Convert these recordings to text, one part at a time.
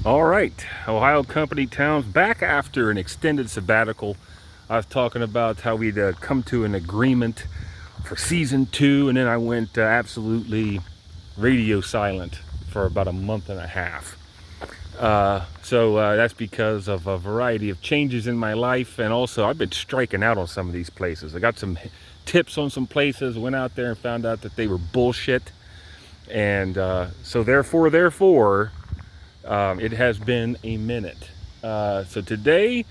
All right, Ohio Company Towns back after an extended sabbatical. I was talking about how we'd come to an agreement for season 2, and then I went absolutely radio silent for about a month and a half. So that's because of a variety of changes in my life, and also I've been striking out on some of these places. I got some tips on some places, went out there and found out that they were bullshit, and so therefore, it has been a minute. So today,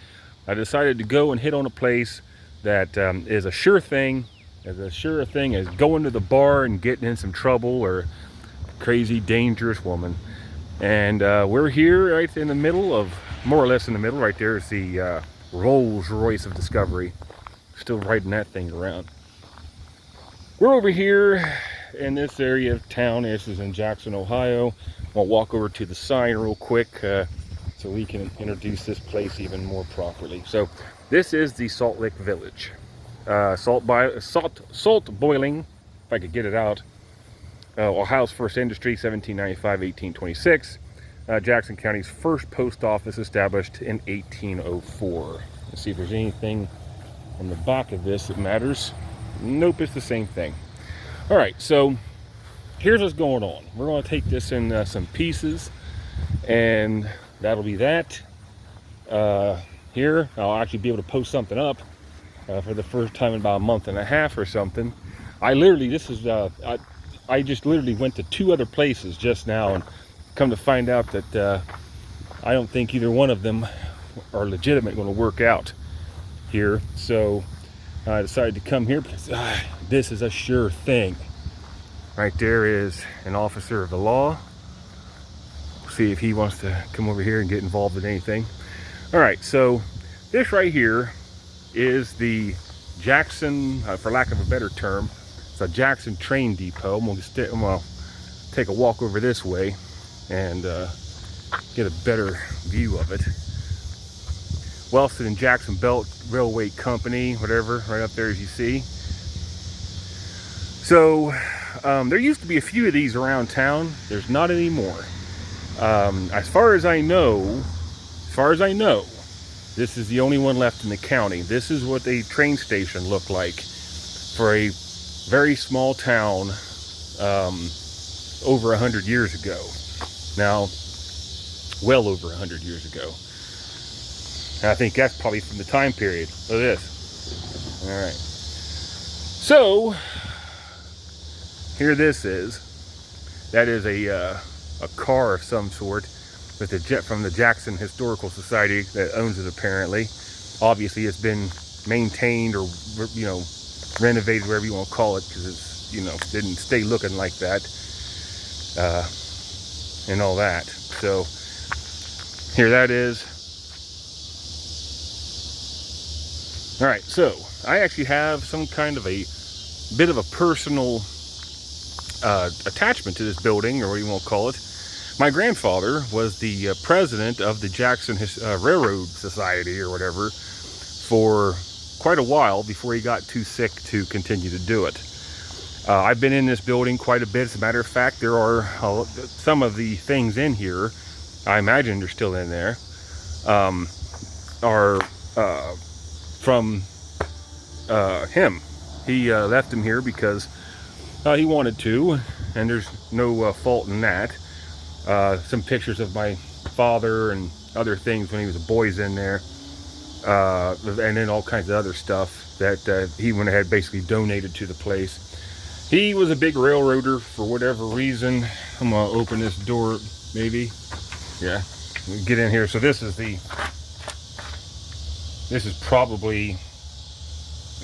I decided to go and hit on a place that is a sure thing, as going to the bar and getting in some trouble or crazy, dangerous woman. And we're here right in the middle of, more or less in the middle, right there is the Rolls Royce of Discovery. Still riding that thing around. We're over here in this area of town. This is in Jackson, Ohio. I'll walk over to the sign real quick so we can introduce this place even more properly. So this is the Salt Lick Village. Salt boiling, if I could get it out. Ohio's first industry, 1795-1826. Jackson County's first post office established in 1804. Let's see if there's anything on the back of this that matters. Nope, it's the same thing. All right, so here's what's going on. We're going to take this in some pieces, and that'll be that. Here, I'll actually be able to post something up for the first time in about a month and a half or something. I just literally went to 2 other places just now, and come to find out that I don't think either one of them are legitimate going to work out here. So I decided to come here because this is a sure thing. Right there is an officer of the law. See if he wants to come over here and get involved in anything. All right, so this right here is the Jackson, for lack of a better term, it's a Jackson train depot. I'm gonna take a walk over this way and get a better view of it. Wellston and Jackson Belt Railway Company, whatever, right up there as you see. So there used to be a few of these around town. There's not anymore. As far as I know, this is the only one left in the county. This is what a train station looked like for a very small town over 100 years ago. Now, well over 100 years ago. And I think that's probably from the time period of this. All right. So here this is. That is a car of some sort with a jet from the Jackson Historical Society that owns it apparently. Obviously it's been maintained or, you know, renovated, whatever you want to call it, because it's, you know, didn't stay looking like that and all that. So here that is. All right, so I actually have some kind of a bit of a personal attachment to this building, or what you want to call it. My grandfather was the president of the Jackson Railroad Society or whatever for quite a while before he got too sick to continue to do it. I've been in this building quite a bit. As a matter of fact, there are some of the things in here, I imagine they're still in there, are from him. He left them here because he wanted to, and there's no fault in that. Some pictures of my father and other things when he was a boy's in there, and then all kinds of other stuff that he went ahead basically donated to the place. He was a big railroader for whatever reason. I'm gonna open this door, maybe. Yeah, get in here. So this is probably,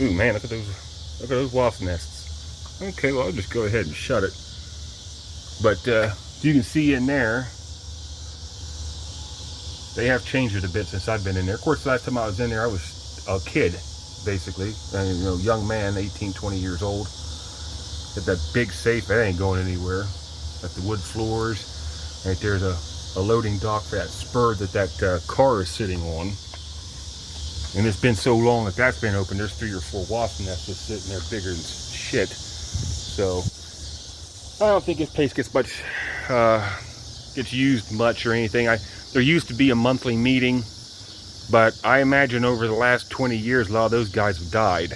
ooh man, look at those wasp nests. Okay, well I'll just go ahead and shut it. But you can see in there, they have changed it a bit since I've been in there. Of course, the last time I was in there, I was a kid, basically. You know, young man, 18, 20 years old. Got that big safe, that ain't going anywhere. Got the wood floors. Right there's a loading dock for that spur that car is sitting on. And it's been so long that that's been open. There's 3 or 4 wasp nests just sitting there bigger than shit. So I don't think this place gets much gets used much or anything. There used to be a monthly meeting, but I imagine over the last 20 years, a lot of those guys have died.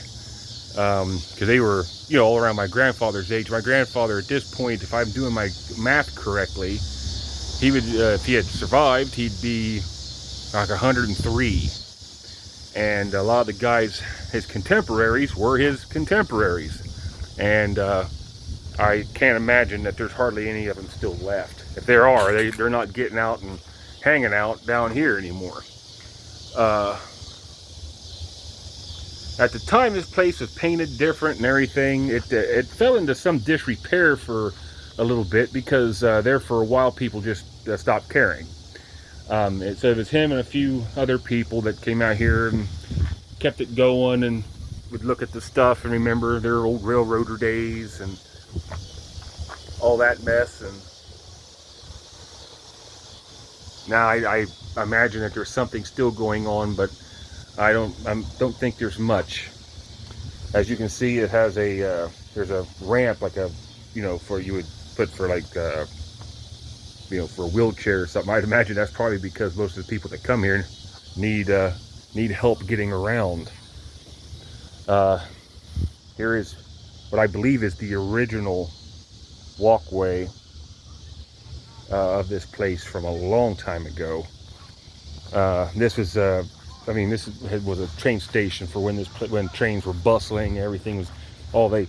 Because they were, all around my grandfather's age. My grandfather at this point, if I'm doing my math correctly, he would, if he had survived, he'd be like 103. And a lot of the guys, his contemporaries, were his contemporaries. And I can't imagine that there's hardly any of them still left. If there are, they're not getting out and hanging out down here anymore. At the time this place was painted different and everything, it fell into some disrepair for a little bit because there for a while people just stopped caring. So it was him and a few other people that came out here and kept it going and would look at the stuff and remember their old railroader days and all that mess. And now I imagine that there's something still going on, but I don't think there's much. As you can see, it has a there's a ramp, like a for you would put for like for a wheelchair or something. I'd imagine that's probably because most of the people that come here need help getting around. Here is what I believe is the original walkway of this place from a long time ago. This was this was a train station for when trains were bustling. Everything was all that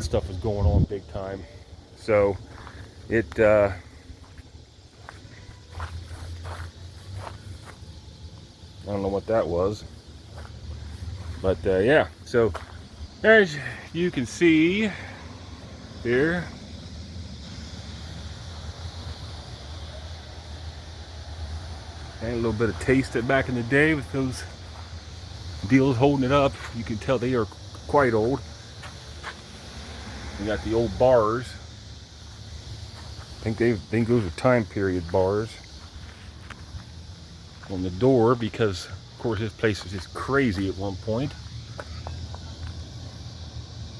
stuff was going on big time. So it I don't know what that was, but yeah. So as you can see here, and a little bit of taste it back in the day with those deals holding it up. You can tell they are quite old. You got the old bars. I think those are time period bars on the door, because of course this place was just crazy at one point.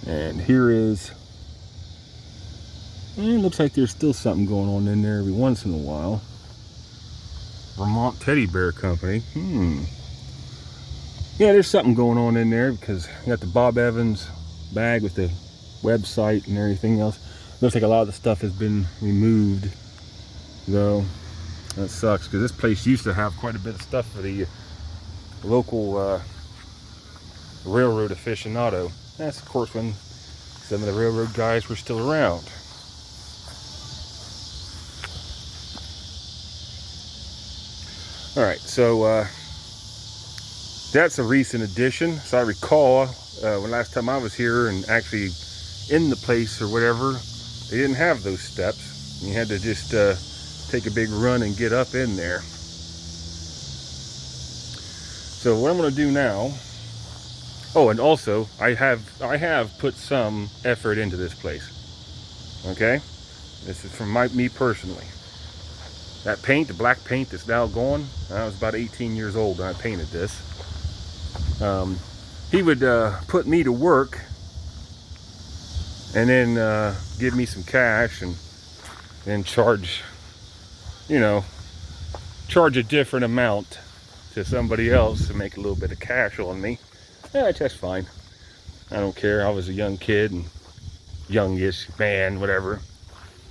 And here is, it looks like there's still something going on in there every once in a while. Vermont Teddy Bear Company. Yeah, there's something going on in there, because you got the Bob Evans bag with the website and everything else. Looks like a lot of the stuff has been removed, though. That sucks, because this place used to have quite a bit of stuff for the local railroad aficionado. That's of course when some of the railroad guys were still around. All right, so that's a recent addition. So I recall when last time I was here and actually in the place or whatever, they didn't have those steps. You had to just take a big run and get up in there. So what I'm going to do now, oh, and also I have put some effort into this place. Okay, this is from me personally. That paint, the black paint that's now gone, I was about 18 years old when I painted this. He would put me to work and then give me some cash and then charge a different amount to somebody else to make a little bit of cash on me. Yeah, that's fine. I don't care. I was a young kid and youngish man, whatever.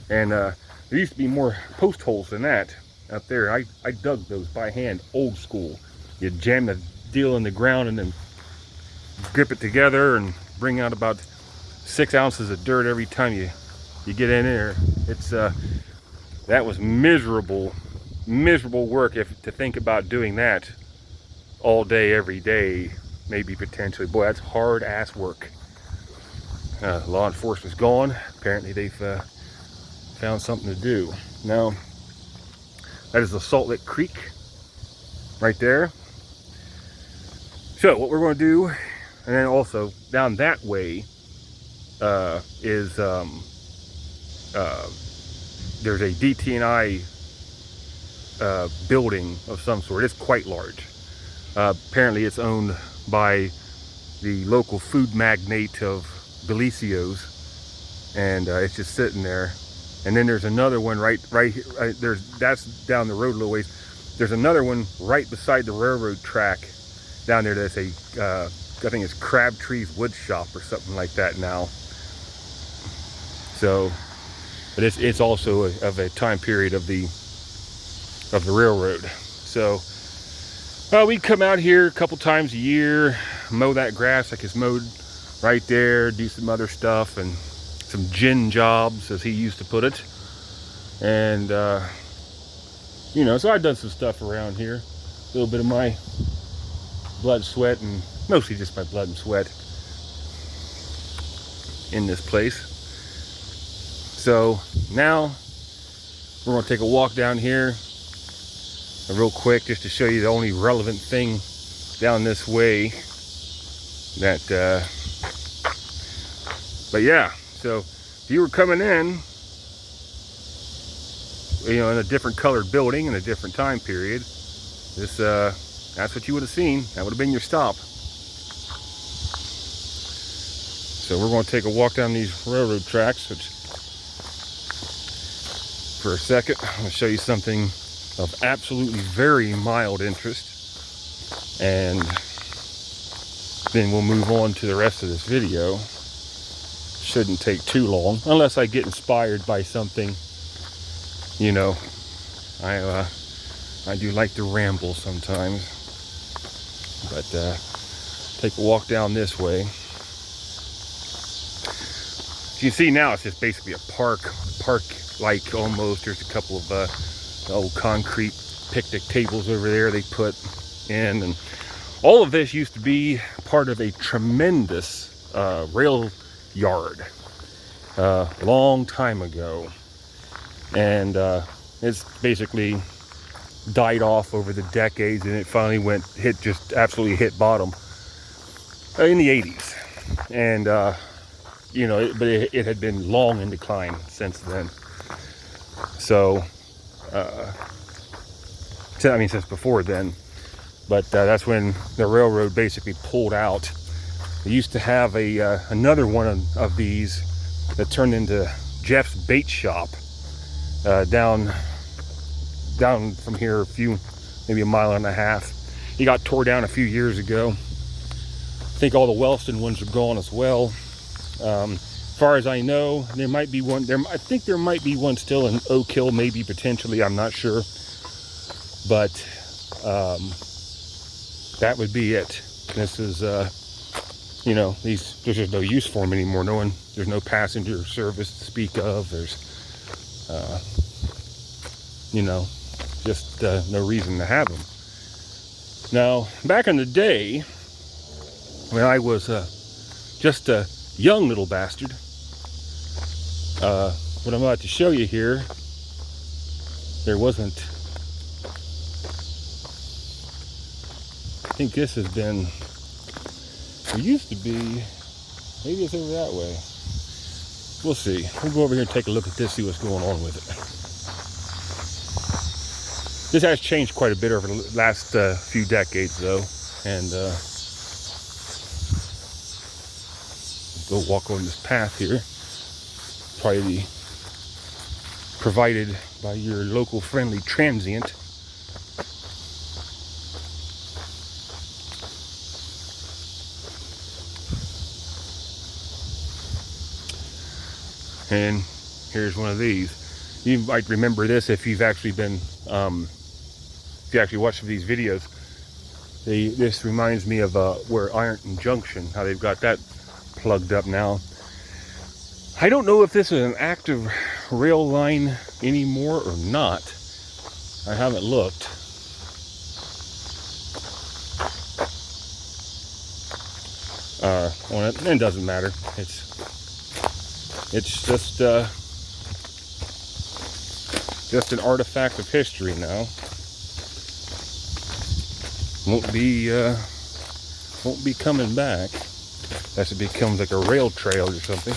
And there used to be more post holes than that out there. I dug those by hand, old school. You jam the deal in the ground and then grip it together and bring out about 6 ounces of dirt every time you get in there. It's that was miserable work to think about doing that all day, every day, maybe potentially. Boy, that's hard ass work. Law enforcement's gone. Apparently they've found something to do. Now, that is the Salt Lick Creek right there. So what we're going to do, and then also down that way is there's a DT&I building of some sort. It's quite large. Apparently it's owned by the local food magnate of Belicios, and it's just sitting there. And then there's another one right here. That's down the road a little ways. There's another one right beside the railroad track down there. That's I think it's Crabtree's Wood Shop or something like that now. So, but it's also of a time period of the railroad. So, we come out here a couple times a year, mow that grass like it's mowed right there, do some other stuff, and some gin jobs, as he used to put it. And you know, so I've done some stuff around here, a little bit of my blood, sweat, and mostly just my blood and sweat in this place. So now we're going to take a walk down here real quick, just to show you the only relevant thing down this way. That but yeah, so if you were coming in, you know, in a different colored building in a different time period, this that's what you would have seen. That would have been your stop. So we're going to take a walk down these railroad tracks, which for a second I'm going to show you something of absolutely very mild interest, and then we'll move on to the rest of this video. Shouldn't take too long, unless I get inspired by something. You know, I do like to ramble sometimes, but take a walk down this way. As you can see now, it's just basically a park-like almost. There's a couple of old concrete picnic tables over there they put in, and all of this used to be part of a tremendous rail yard long time ago, and it's basically died off over the decades, and it finally just absolutely hit bottom in the 80s. And you know, but it had been long in decline since then. So I mean, since before then. But that's when the railroad basically pulled out. They used to have another one of these that turned into Jeff's Bait Shop down from here maybe a mile and a half. He got tore down a few years ago. I think all the Wellston ones are gone as well. As far as I know, there might be one there. I think there might be one still in Oak Hill, maybe potentially. I'm not sure, but that would be it. This is, you know, there's just no use for them anymore. There's no passenger service to speak of. There's, you know, just no reason to have them. Now, back in the day, when I was just a young little bastard, what I'm about to show you here, there wasn't. I think this has been. There used to be. Maybe it's over that way. We'll see. We'll go over here and take a look at this, see what's going on with it. This has changed quite a bit over the last few decades, though, and go walk on this path here. Probably provided by your local friendly transient. And here's one of these. You might remember this if you've actually been, if you actually watched these videos. This reminds me of where Ironton Junction, how they've got that plugged up now. I don't know if this is an active rail line anymore or not. I haven't looked. Well, it doesn't matter. It's just an artifact of history now. Won't be coming back unless it becomes like a rail trail or something.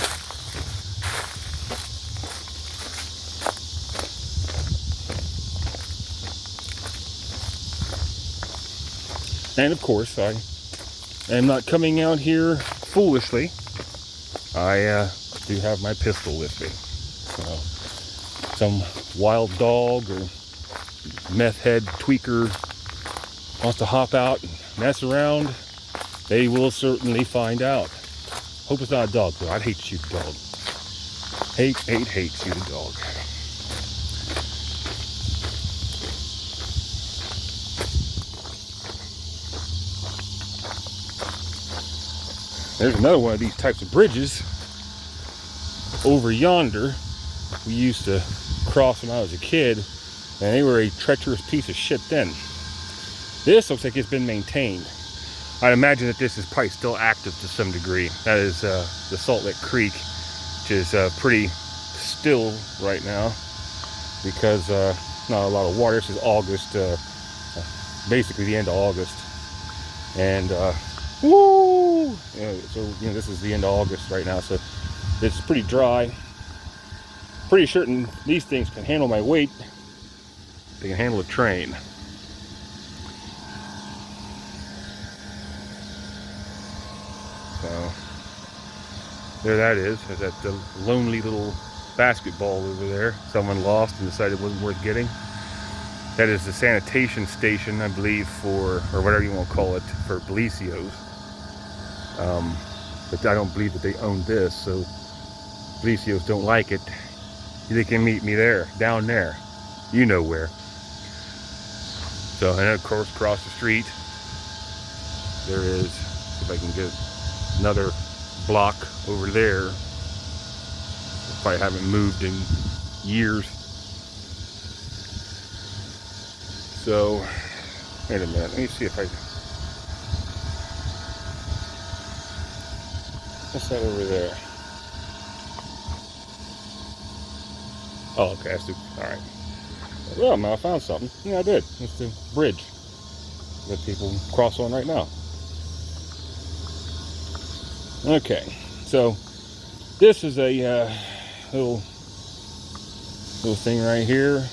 And of course, I am not coming out here foolishly. I do have my pistol with me. So some wild dog or meth head tweaker wants to hop out and mess around, they will certainly find out. Hope it's not a dog, though. I'd hate to shoot a dog. Hate shoot a dog. There's another one of these types of bridges over yonder. We used to cross when I was a kid, and they were a treacherous piece of shit then. This looks like it's been maintained. I'd imagine that this is probably still active to some degree. That is the Salt Lick Creek, which is pretty still right now because not a lot of water. This is August, basically the end of August, and woo! So this is the end of August right now, so it's pretty dry. Pretty certain these things can handle my weight. They can handle a train. So there that is. There's that lonely little basketball over there. Someone lost and decided it wasn't worth getting. That is the sanitation station, I believe, for, or whatever you want to call it, for Belicios. But I don't believe that they own this, so Belicios don't like it. They can meet me there, down there. You know where. So, and of course, across the street, there is, if I can get another block over there. Probably haven't moved in years. So, wait a minute, let me see if I, what's that over there? Oh, okay, that's the, all right. Well, man, I found something. Yeah, I did. It's the bridge that people cross on right now. Okay, so this is a little thing right here.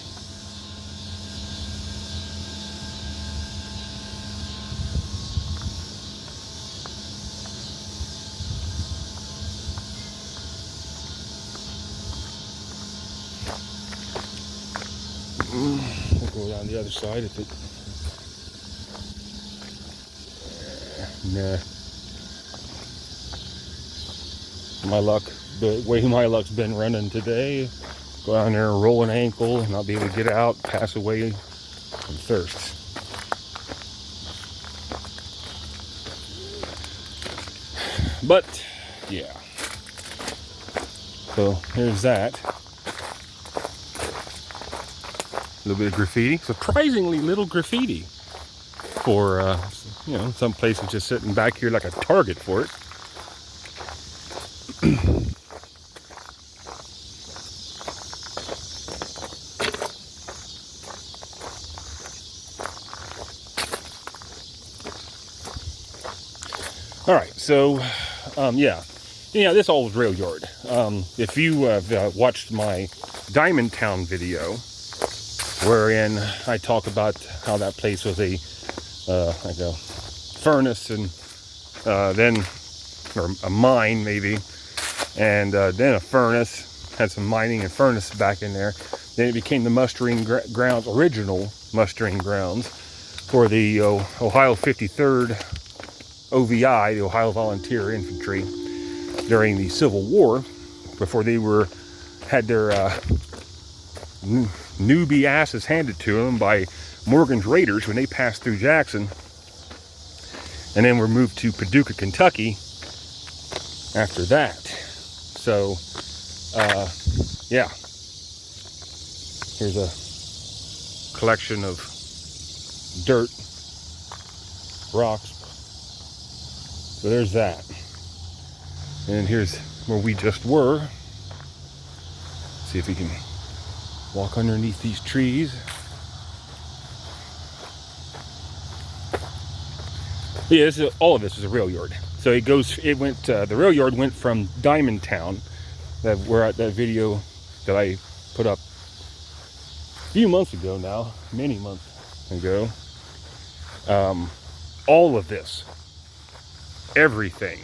We'll go down the other side if it. Nah. My luck, the way my luck's been running today, go down there and roll an ankle and not be able to get out, pass away from thirst. But yeah, so here's that. A little bit of graffiti, surprisingly little graffiti for some places just sitting back here like a target for it. All right, so yeah, this old rail yard. If you have watched my Diamond Town video, wherein I talk about how that place was a like a furnace and then, or a mine maybe, and then a furnace, had some mining and furnace back in there. Then it became the mustering grounds, original mustering grounds for the Ohio 53rd OVI, the Ohio Volunteer Infantry, during the Civil War, before they had their newbie asses handed to them by Morgan's Raiders when they passed through Jackson, and then were moved to Paducah, Kentucky after that. So yeah, here's a collection of dirt, rocks. So there's that. And here's where we just were. See if we can walk underneath these trees. Yeah, all of this is a rail yard. So the rail yard went from Diamond Town, that video that I put up a few months ago now, many months ago. All of this, everything,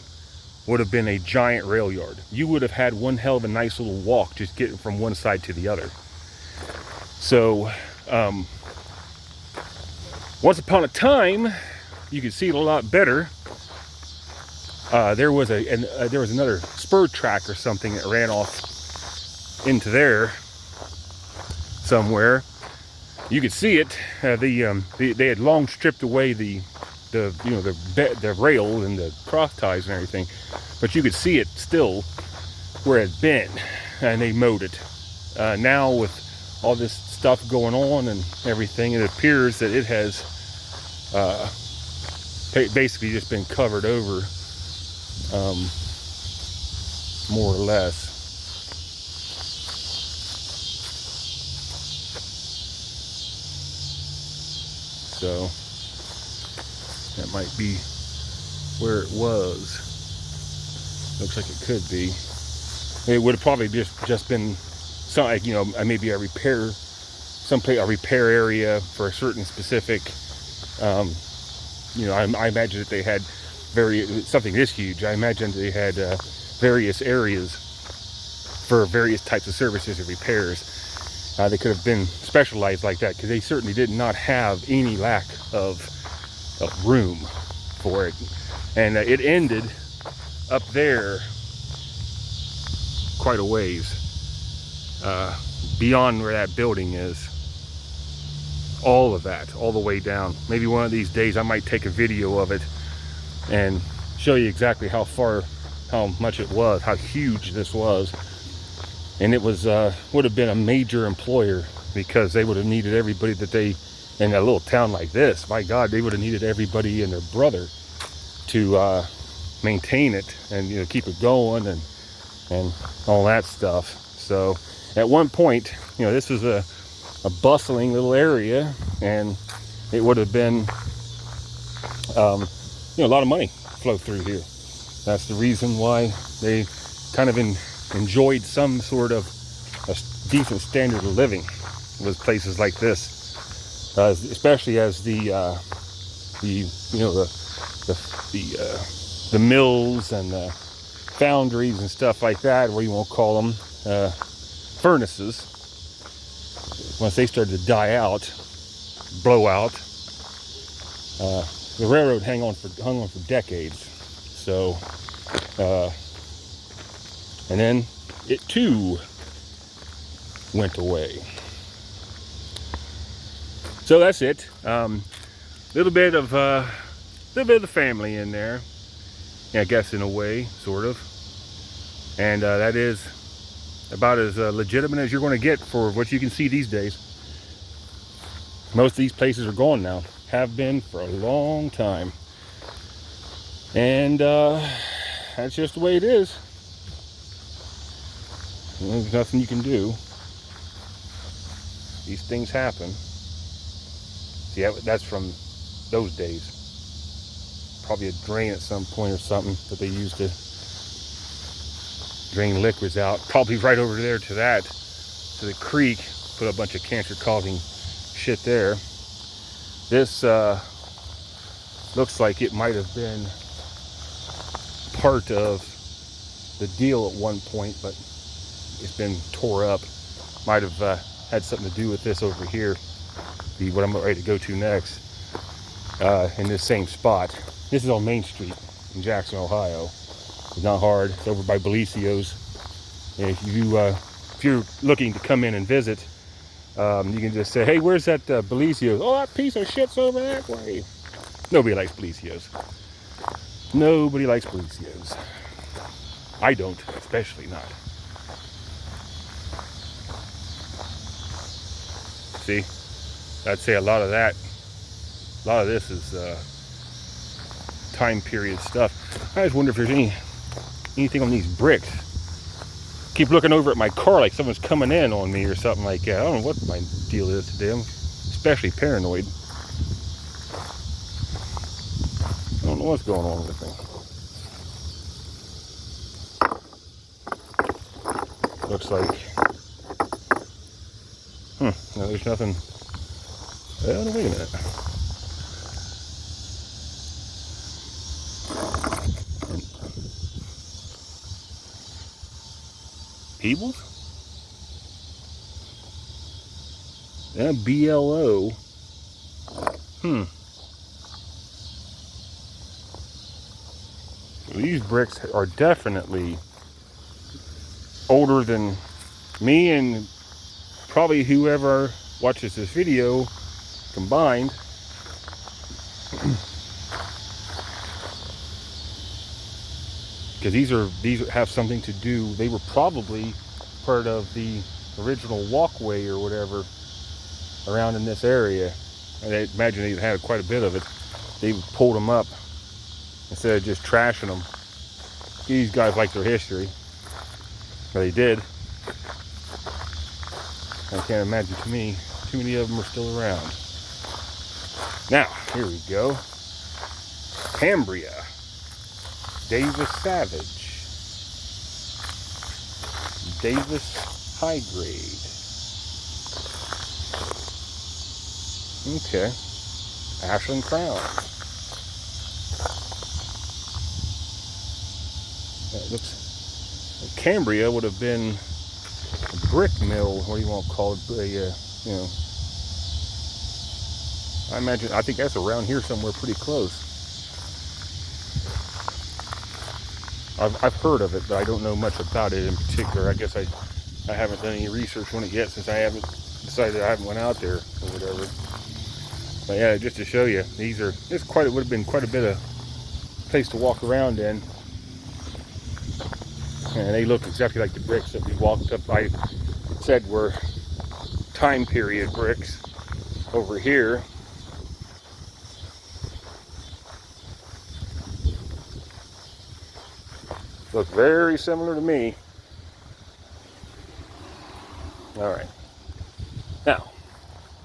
would have been a giant rail yard. You would have had one hell of a nice little walk just getting from one side to the other. So once upon a time, you could see it a lot better. There was another spur track or something that ran off into there somewhere. You could see it. They had long stripped away the rail and the cross ties and everything, but you could see it still where it had been, and they mowed it. Now with all this stuff going on and everything, it appears that it has basically just been covered over, more or less. So that might be where it was. Looks like it could be. It would have probably just been some, maybe a repair area for a certain specific. I imagine that they had something this huge. I imagine they had various areas for various types of services and repairs. They could have been specialized like that, because they certainly did not have any lack of room for it. And it ended up there quite a ways, beyond where that building is. All of that, all the way down. Maybe one of these days I might take a video of it and show you exactly how much it was, how huge this was. And it was would have been a major employer, because they would have needed everybody in a little town like this. My God, they would have needed everybody and their brother to maintain it and keep it going and all that stuff. So at one point, this was a bustling little area, and it would have been a lot of money flow through here. That's the reason why they kind of enjoyed some sort of a decent standard of living, was places like this, especially as the mills and the foundries and stuff like that, or you won't call them furnaces, once they started to die out, blow out, the railroad hung on for decades. So and then it too went away. So that's it. Little bit of the family in there, I guess, in a way, sort of. And that is about as legitimate as you're going to get for what you can see these days. Most of these places are gone now, have been for a long time. And that's just the way it is. There's nothing you can do. These things happen. See, that's from those days. Probably a drain at some point or something that they used to drain liquids out. Probably right over there to the creek. Put a bunch of cancer-causing shit there. This looks like it might have been part of the deal at one point, but it's been tore up. Might have had something to do with this over here, what I'm ready to go to next, in this same spot. This is on Main Street in Jackson, Ohio. It's not hard. It's over by Bellicio's. And if you're looking to come in and visit, you can just say, hey, where's that Bellicio's? Oh, that piece of shit's over that way. Nobody likes Bellicio's. Nobody likes Bellicio's. I don't, especially not. See, I'd say a lot of this is time period stuff. I just wonder if there's anything on these bricks. Keep looking over at my car like someone's coming in on me or something like that. I don't know what my deal is today. I'm especially paranoid. I don't know what's going on with me. Looks like, no, there's nothing. Oh, no, wait a minute. Peebles? BLO. These bricks are definitely older than me and probably whoever watches this video combined. Because these have something to do. They were probably part of the original walkway or whatever around in this area. And I imagine they had quite a bit of it. They pulled them up instead of just trashing them. These guys like their history, but they did. I can't imagine too many of them are still around. Now, here we go. Cambria. Davis Savage. Davis High Grade. Okay. Ashland Crown. It looks, Cambria would have been a brick mill. What do you want to call it? You know, I think that's around here somewhere, pretty close. I've heard of it, but I don't know much about it in particular. I guess I haven't done any research on it yet, since I haven't decided I haven't went out there or whatever. But yeah, just to show you, it would have been quite a bit of place to walk around in. And they look exactly like the bricks that we walked up. I said were time period bricks over here. Look very similar to me. All right. Now,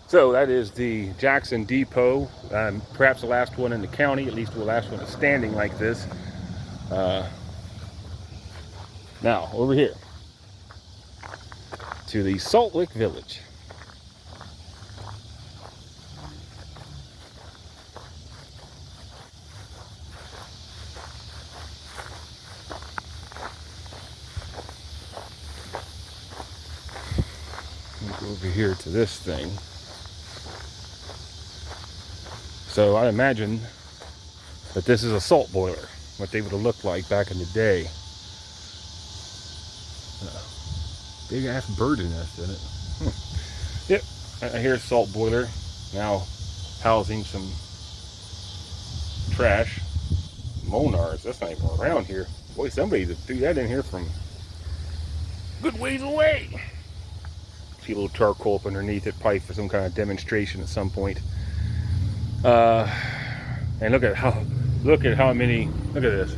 so that is the Jackson Depot. Perhaps the last one in the county, at least the last one that's standing like this. Now, over here to the Salt Lick Village. Go over here to this thing. So I imagine that this is a salt boiler, what they would have looked like back in the day. Big ass bird's nest in it. Yep, I hear salt boiler now housing some trash. Monars, that's not even around here. Boy, somebody threw that in here from good ways away. See a little charcoal up underneath it, probably for some kind of demonstration at some point. And look at how many. Look at this.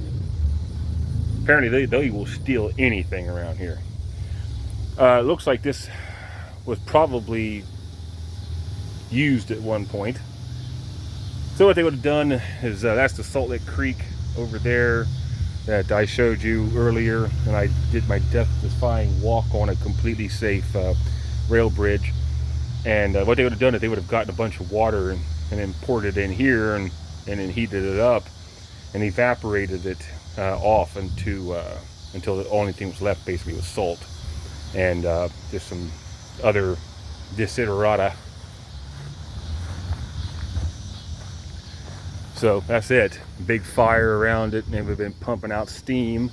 Apparently they will steal anything around here. It looks like this was probably used at one point. So what they would have done is that's the Salt Lick Creek over there that I showed you earlier, and I did my death-defying walk on a completely safe rail bridge. And what they would have done is they would have gotten a bunch of water and then poured it in here and then heated it up and evaporated it off until the only thing was left basically was salt and just some other desiderata. So that's it. Big fire around it, and they've been pumping out steam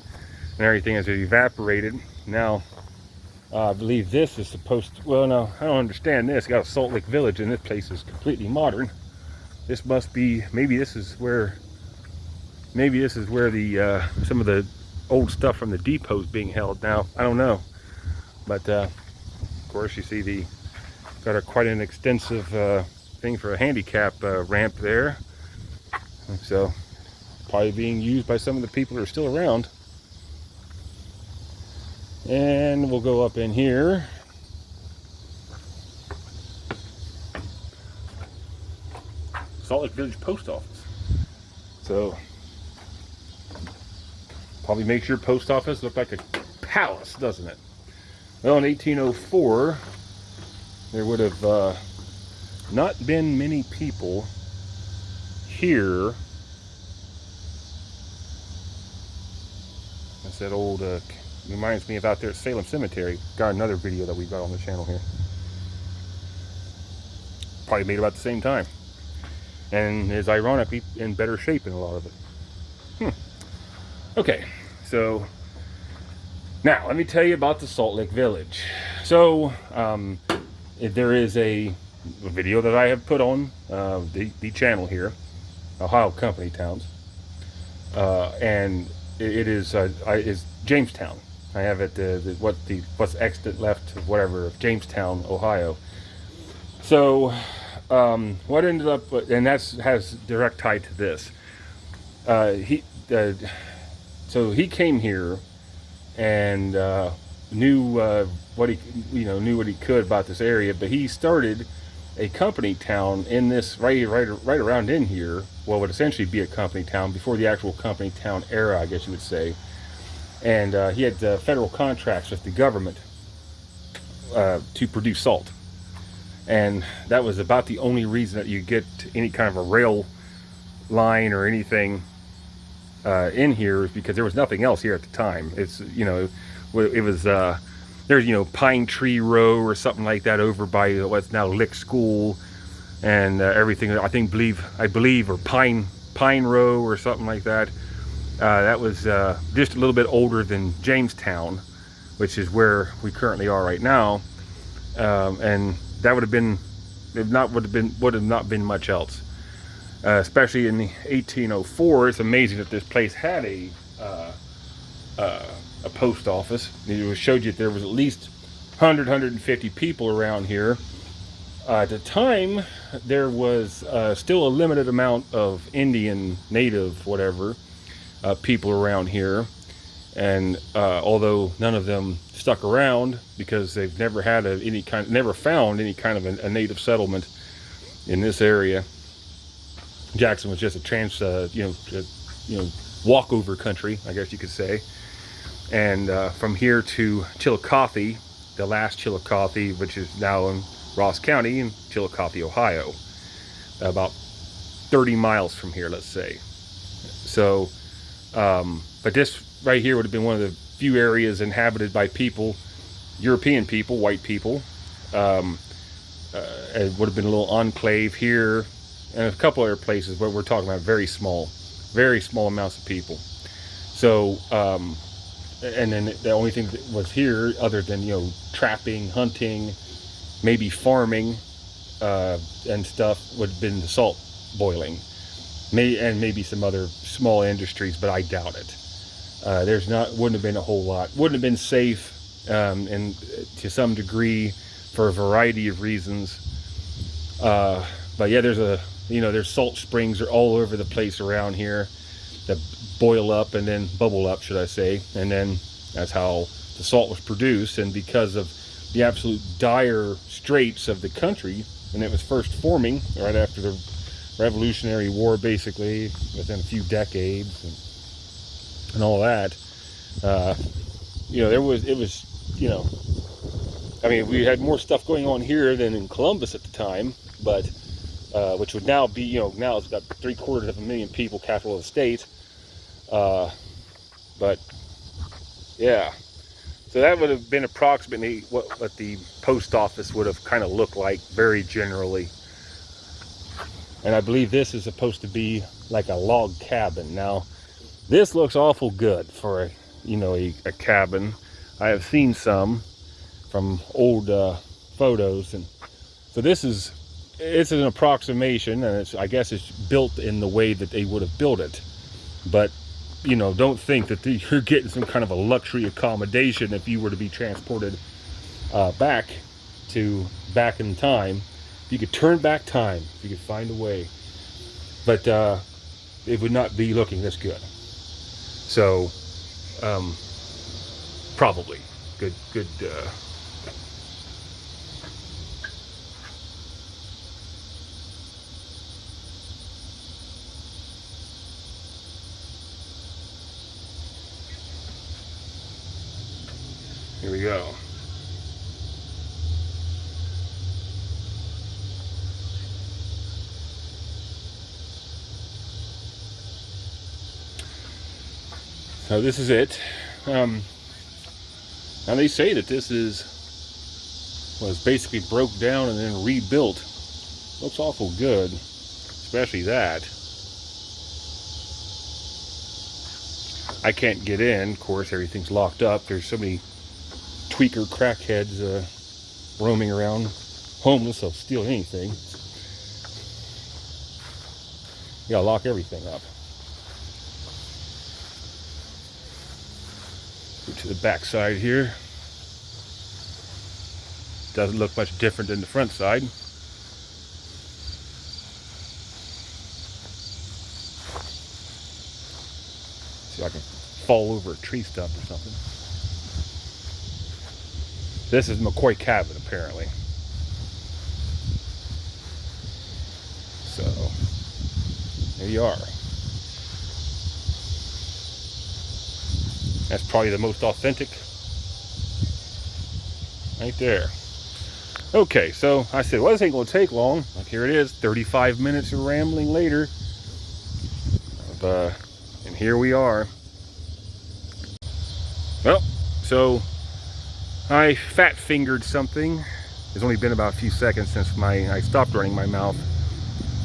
and everything as it evaporated. Now I believe this is supposed to, well, no, I don't understand this. Got a Salt Lick Village, and this place is completely modern. This must be, maybe this is where the some of the old stuff from the depot is being held now. I don't know, but of course you see got quite an extensive thing for a handicap ramp there. So probably being used by some of the people that are still around. And we'll go up in here. Salt Lick Village Post Office. So probably makes your post office look like a palace, doesn't it? Well, in 1804 there would have not been many people here. That's that old reminds me of out there at Salem Cemetery. Got another video that we got on the channel here. probably made about the same time, and is ironically in better shape in a lot of it. Okay, so now let me tell you about the Salt Lake Village. So there is a video that I have put on the channel here, Ohio Company Towns, and it is Jamestown. I have it what's extant left of whatever of Jamestown, Ohio. So what ended up, and that has direct tie to this. So he came here and knew what he could about this area, but he started a company town in this right around in here. What would essentially be a company town before the actual company town era, I guess you would say. And he had federal contracts with the government to produce salt, and that was about the only reason that you get any kind of a rail line or anything in here, is because there was nothing else here at the time. It was there's Pine Tree Row or something like that over by what's now Lick School, and everything. I believe, or Pine Row or something like that. That was just a little bit older than Jamestown, which is where we currently are right now, and that would have not been much else. Especially in the 1804, it's amazing that this place had a post office. It showed you that there was at least 150 people around here. At the time, there was still a limited amount of Indian, native, whatever, people around here, and although none of them stuck around because they've never had never found any kind of a native settlement in this area. Jackson was just a walkover country, I guess you could say. And from here to Chillicothe, the last Chillicothe, which is now in Ross County in Chillicothe, Ohio, about 30 miles from here, let's say. So, but this right here would have been one of the few areas inhabited by people, European people, white people. It would have been a little enclave here, and a couple other places, but we're talking about very small amounts of people. So, and then the only thing that was here, other than trapping, hunting, maybe farming, and stuff, would have been the salt boiling, and maybe some other small industries, but I doubt it. Wouldn't have been a whole lot. Wouldn't have been safe, and to some degree, for a variety of reasons. But yeah, there's salt springs are all over the place around here that boil up and then bubble up, should I say, and then that's how the salt was produced. And because of the absolute dire straits of the country, when it was first forming right after the Revolutionary War, basically within a few decades and all that, we had more stuff going on here than in Columbus at the time, but which would now be, now it's got 750,000 people, capital of the state. But yeah, so that would have been approximately what the post office would have kind of looked like, very generally. And I believe this is supposed to be like a log cabin. Now, this looks awful good for a cabin. I have seen some from old photos, and so it's an approximation, and I guess it's built in the way that they would have built it. But don't think that you're getting some kind of a luxury accommodation if you were to be transported back in time. If you could turn back time, if you could find a way, but it would not be looking this good. So probably good. Here we go. So this is it. Now they say that this was basically broke down and then rebuilt Looks awful good, especially that. I can't get in, of course, everything's locked up. There's so many tweaker crackheads roaming around, homeless, they'll steal anything. You gotta lock everything up. Go to the back side here. Doesn't look much different than the front side. See if I can fall over a tree stump or something. This is McCoy cabin, apparently. So, there you are. That's probably the most authentic right there. Okay, so I said, well, this ain't gonna take long. Like, here it is, 35 minutes of rambling later. And here we are. Well, so I fat fingered something. It's only been about a few seconds since I stopped running my mouth.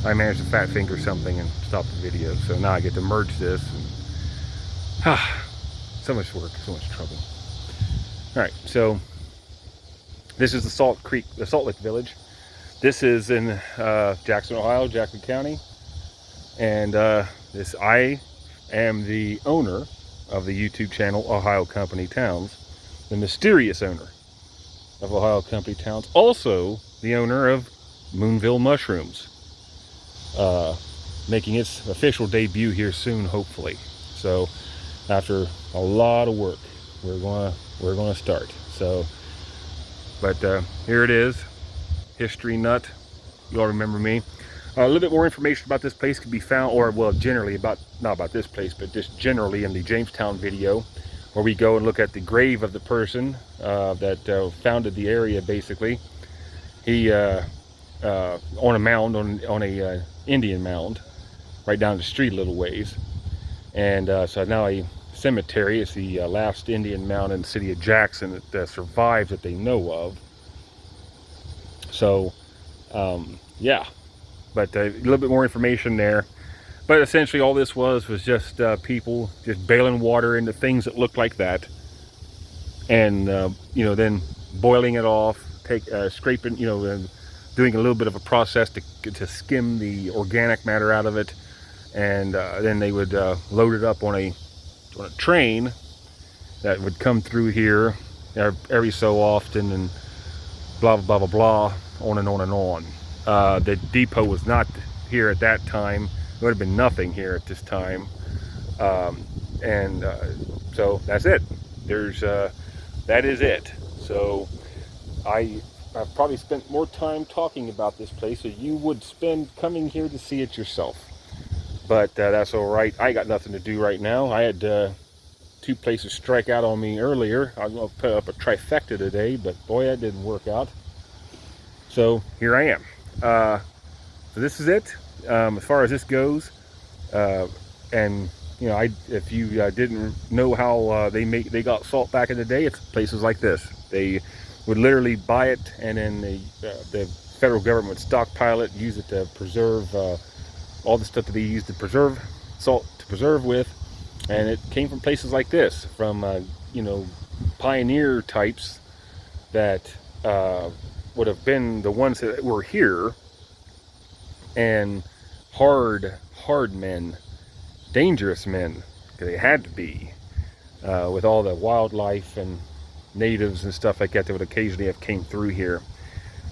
I managed to fat finger something and stop the video. So now I get to merge this. And, so much work, so much trouble. All right, so this is the Salt Lick Village. This is in Jackson, Ohio, Jackson County. And I am the owner of the YouTube channel Ohio Company Towns, the mysterious owner of Ohio Company Towns, also the owner of Moonville Mushrooms, making its official debut here soon, hopefully. So after a lot of work, we're gonna start. So, but here it is, History Nut. You all remember me. A little bit more information about this place can be found, or well, generally not about this place, but just generally in the Jamestown video, where we go and look at the grave of the person that founded the area. Basically, he on a mound, on a Indian mound, right down the street a little ways, and so now a cemetery is the last Indian mound in the city of Jackson that survives that they know of. So, yeah. But a little bit more information there. But essentially all this was just people just bailing water into things that looked like that. And, you know, then boiling it off, scraping, you know, and doing a little bit of a process to skim the organic matter out of it. And then they would load it up on a train that would come through here every so often, and blah, blah, blah, blah, on and on and on. The depot was not here at that time. There would have been nothing here at this time. So that's it. That is it. So I've probably spent more time talking about this place than you would spend coming here to see it yourself. But that's all right. I got nothing to do right now. I had 2 places strike out on me earlier. I was going to put up a trifecta today, but boy, that didn't work out. So here I am. So this is it as far as this goes. And you know, if you didn't know how they got salt back in the day, it's places like this. They would literally buy it, and then the federal government would stockpile it, use it to preserve all the stuff that they use to preserve salt, to preserve with. And it came from places like this, from you know, pioneer types that would have been the ones that were here, and hard men, dangerous men, because they had to be, with all the wildlife and natives and stuff like that that would occasionally have came through here,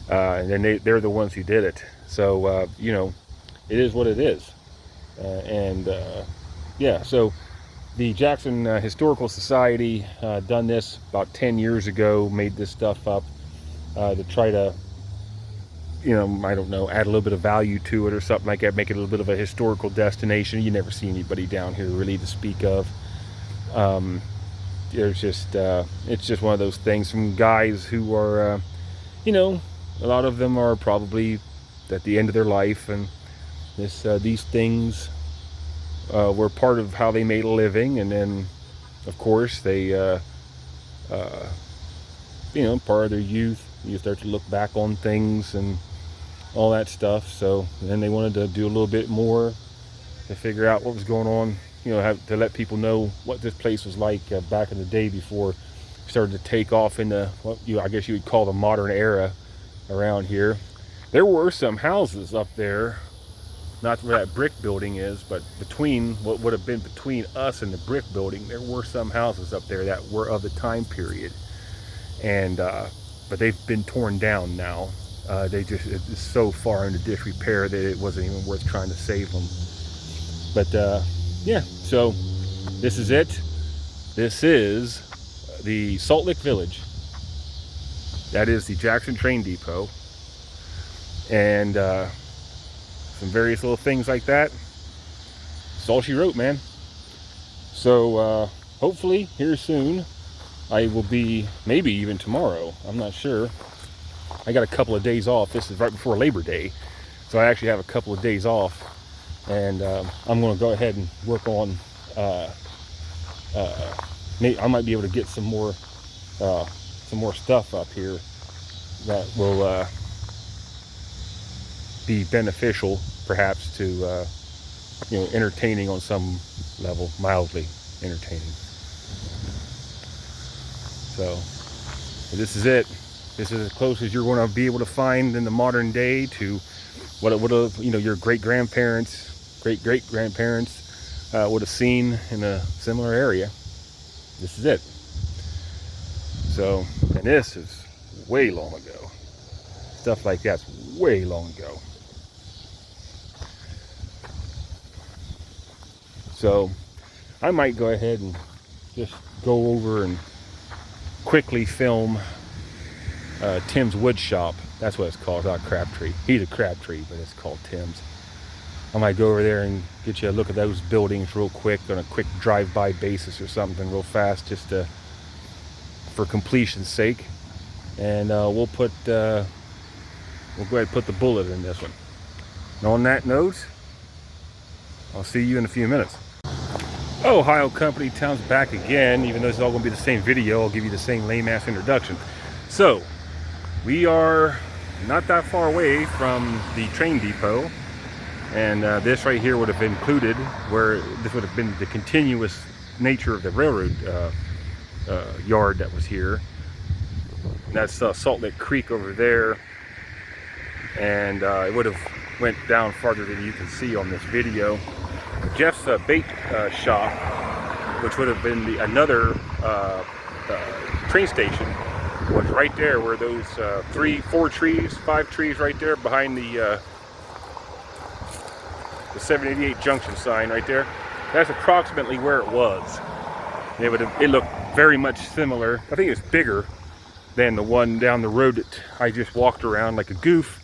and then they're the ones who did it. So you know, it is what it is. Yeah, so the Jackson Historical Society done this about 10 years ago, made this stuff up to try to, you know, I don't know, add a little bit of value to it or something like that, make it a little bit of a historical destination. You never see anybody down here really to speak of. There's just, it's just one of those things from guys who are, you know, a lot of them are probably at the end of their life, and these things were part of how they made a living. And then, of course, they, you know, part of their youth, you start to look back on things and all that stuff. So then they wanted to do a little bit more to figure out what was going on, you know, have to let people know what this place was like back in the day before it started to take off into what I guess you would call the modern era around here. There were some houses up there, not where that brick building is, but between what would have been between us and the brick building, there were some houses up there that were of the time period, and but they've been torn down now. It's so far into disrepair that it wasn't even worth trying to save them. But yeah, so this is it. This is the Salt Lick Village. That is the Jackson Train Depot, and some various little things like that. That's all she wrote, man. So hopefully here soon I will be, maybe even tomorrow, I'm not sure. I got a couple of days off. This is right before Labor Day, so I actually have a couple of days off, and I'm going to go ahead and work on I might be able to get some more stuff up here that will be beneficial, perhaps, to you know, entertaining on some level, mildly entertaining. So this is it. This is as close as you're going to be able to find in the modern day to what it would have, you know, your great-grandparents, great-great-grandparents would have seen in a similar area. This is it. So, and this is way long ago. Stuff like that's way long ago. So I might go ahead and just go over and quickly film Tim's wood shop. That's what it's called, not Crabtree. He's a Crabtree, but it's called Tim's. I might go over there and get you a look at those buildings real quick on a quick drive-by basis or something real fast, just for completion's sake. And we'll go ahead and put the bullet in this one. And on that note, I'll see you in a few minutes. Ohio Company Town's back again. Even though it's all going to be the same video, I'll give you the same lame-ass introduction. So, we are not that far away from the train depot, and this right here would have included where this would have been the continuous nature of the railroad yard that was here. And that's Salt Lick Creek over there, and it would have went down farther than you can see on this video. Jeff's bait shop, which would have been another train station, was right there where those 5 trees right there behind the 788 junction sign right there. That's approximately where it was. It looked very much similar. I think it's bigger than the one down the road that I just walked around like a goof.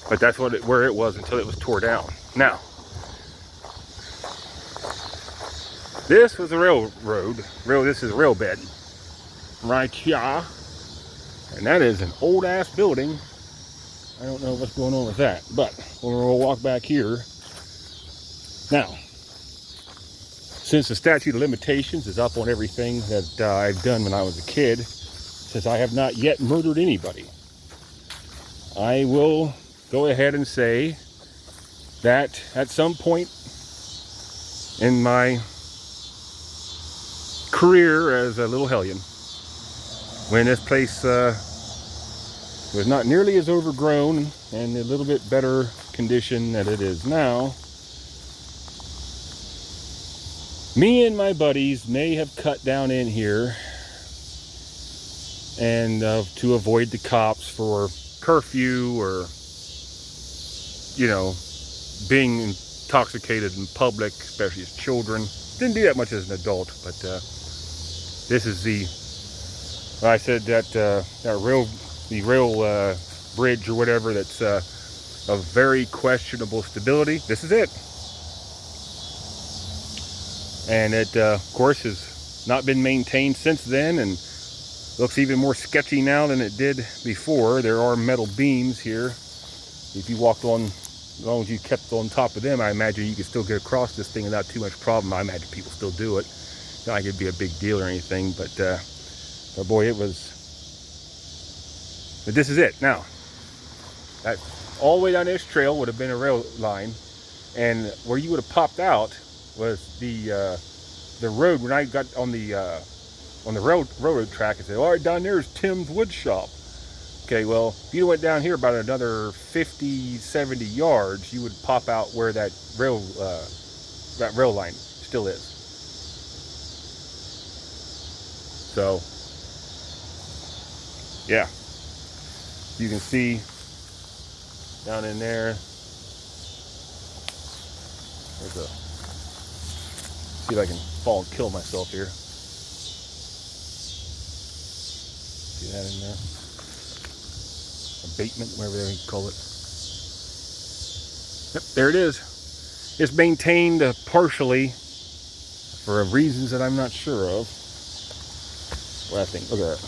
But that's where it was until it was tore down. Now, this was a railroad. This is a rail bed right here, and that is an old ass building. I don't know what's going on with that, but we'll walk back here. Now, since the statute of limitations is up on everything that I've done when I was a kid, since I have not yet murdered anybody, I will go ahead and say that at some point in my career as a little hellion, when this place was not nearly as overgrown and a little bit better condition than it is now, me and my buddies may have cut down in here and to avoid the cops for curfew or, you know, being intoxicated in public, especially as children. Didn't do that much as an adult, but this is I said that the rail bridge or whatever that's of very questionable stability. This is it. And it, of course, has not been maintained since then, and looks even more sketchy now than it did before. There are metal beams here. If you walked on, as long as you kept on top of them, I imagine you could still get across this thing without too much problem. I imagine people still do it. Not like it'd be a big deal or anything, but Oh boy, it was. But this is it. Now, that all the way down this trail would have been a rail line, and where you would have popped out was the road. When I got on the railroad track, and said, "All right, down there is Tim's wood shop." Okay, well, if you went down here about another 50, 70 yards, you would pop out where that rail line still is. So, yeah, you can see down in there. There's a. See if I can fall and kill myself here. See that in there? Abatement, whatever they call it. Yep, there it is. It's maintained partially for reasons that I'm not sure of. What I think, look at that.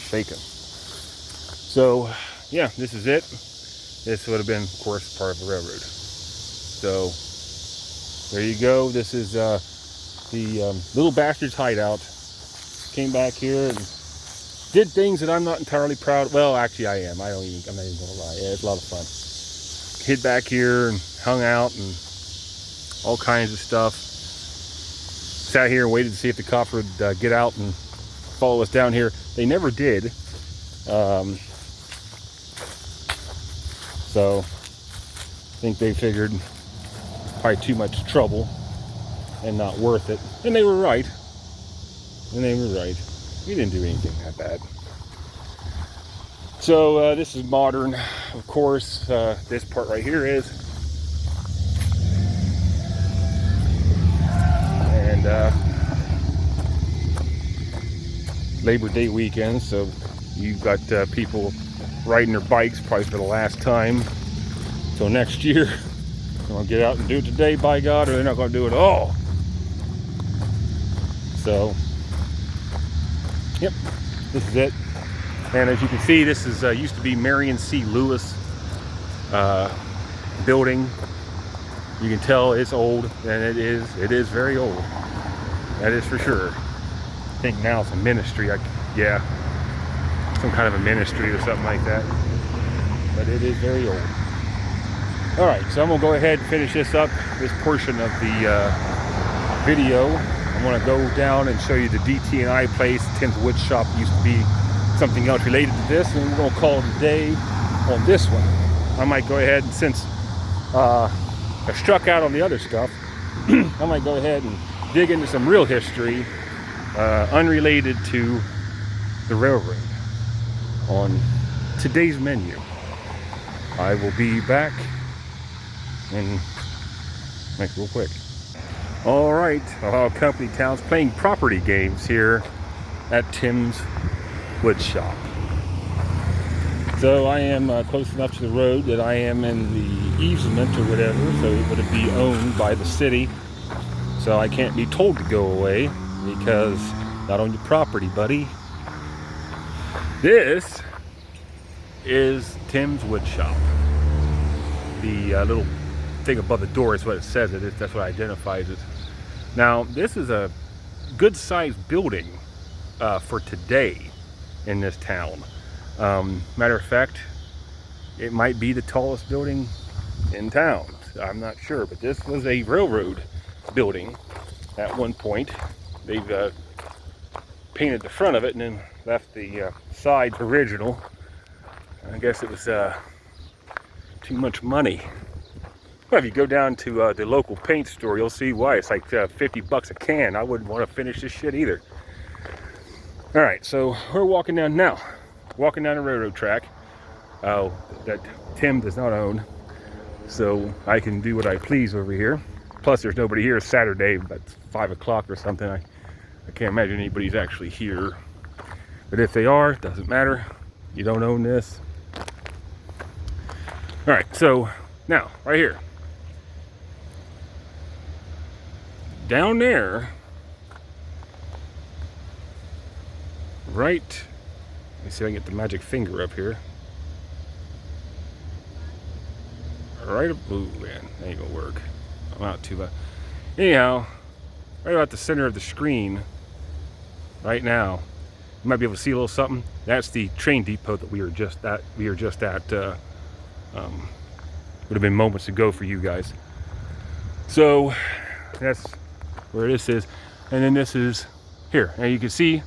Shaking. So, yeah, this is it. This would have been, of course, part of the railroad. So, there you go. This is the little bastard's hideout. Came back here and did things that I'm not entirely proud. Well, actually, I am. I'm not even gonna lie. Yeah, it's a lot of fun. Hid back here and hung out and all kinds of stuff. Sat here and waited to see if the cops would get out and follow us down here. They never did. So I think they figured probably too much trouble and not worth it. And they were right. We didn't do anything that bad. So this is modern, of course. This part right here is. And Labor Day weekend, so you've got people riding their bikes probably for the last time till next year. They're gonna get out and do it today, by God, or they're not gonna do it at all. So, yep, this is it. And as you can see, this is used to be Marion C. Lewis building. You can tell it's old, and it is very old. That is for sure. I think now it's a ministry. Yeah, some kind of a ministry or something like that. But it is very old. All right, so I'm gonna go ahead and finish this up, this portion of the video. I'm gonna go down and show you the DT&I place. Tim's Wood Shop used to be something else related to this, and we're gonna call it a day on this one. I might go ahead and, since I struck out on the other stuff, I might go ahead and dig into some real history unrelated to the railroad on today's menu. I will be back and make it real quick. All right, Ohio Company Towns playing property games here at Tim's Wood Shop. So I am close enough to the road that I am in the easement or whatever, so it would be owned by the city. So I can't be told to go away because not on your property, buddy. This is Tim's Wood Shop. The little thing above the door is what it says it is. That's what identifies it. Now, this is a good-sized building for today in this town. Matter of fact, it might be the tallest building in town. I'm not sure, but this was a railroad building at one point. They've painted the front of it and then left the sides original. I guess it was too much money. Well, if you go down to the local paint store, you'll see why. It's like 50 bucks a can. I wouldn't want to finish this shit either. All right, so we're walking down now. Walking down a railroad track that Tim does not own, so I can do what I please over here. Plus, there's nobody here. It's Saturday, but it's 5 o'clock or something. I can't imagine anybody's actually here. But if they are, it doesn't matter. You don't own this. All right, so now, right here. Down there, right, let me see if I can get the magic finger up here. Right up, ooh man, that ain't gonna work. I'm not too bad. Anyhow, right about the center of the screen, right now. You might be able to see a little something. That's the train depot that we were just at. Would have been moments ago for you guys. So that's where this is, and then this is here. And you can see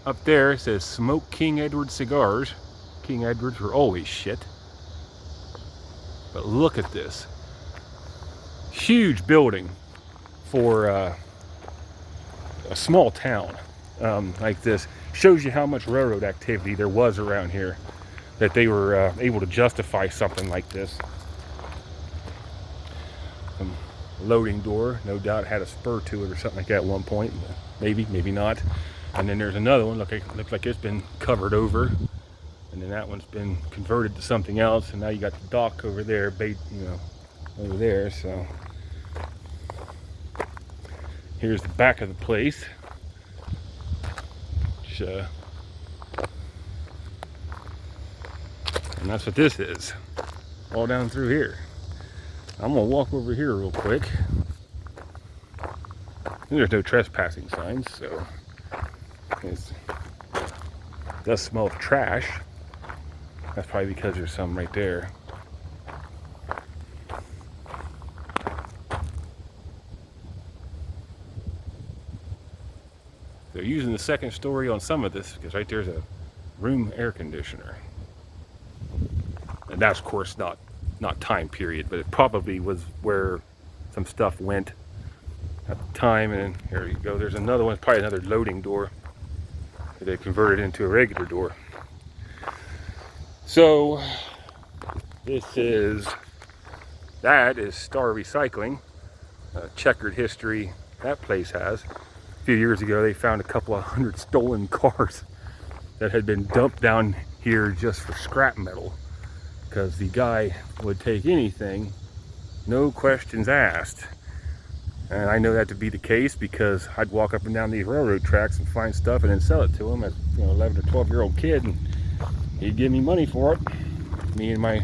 up there it says "Smoke King Edward cigars." King Edwards were always shit. But look at this huge building for a small town like this. Shows you how much railroad activity there was around here, that they were able to justify something like this. Loading door, no doubt had a spur to it or something like that at one point. Maybe, maybe not. And then there's another one. Looks like it's been covered over. And then that one's been converted to something else. And now you got the dock over there, over there. So here's the back of the place. Which, and that's what this is. All down through here. I'm gonna walk over here real quick. There's no trespassing signs, so it does smell of trash. That's probably because there's some right there. They're using the second story on some of this because right there's a room air conditioner, and that's of course not time period, but it probably was where some stuff went at the time. And then here you go, there's another one, probably another loading door that they converted into a regular door. So that is Star Recycling. Checkered history that place has. A few years ago they found a couple of 100 stolen cars that had been dumped down here just for scrap metal, because the guy would take anything, no questions asked. And I know that to be the case because I'd walk up and down these railroad tracks and find stuff and then sell it to him as 11 or 12-year-old kid, and he'd give me money for it, me and my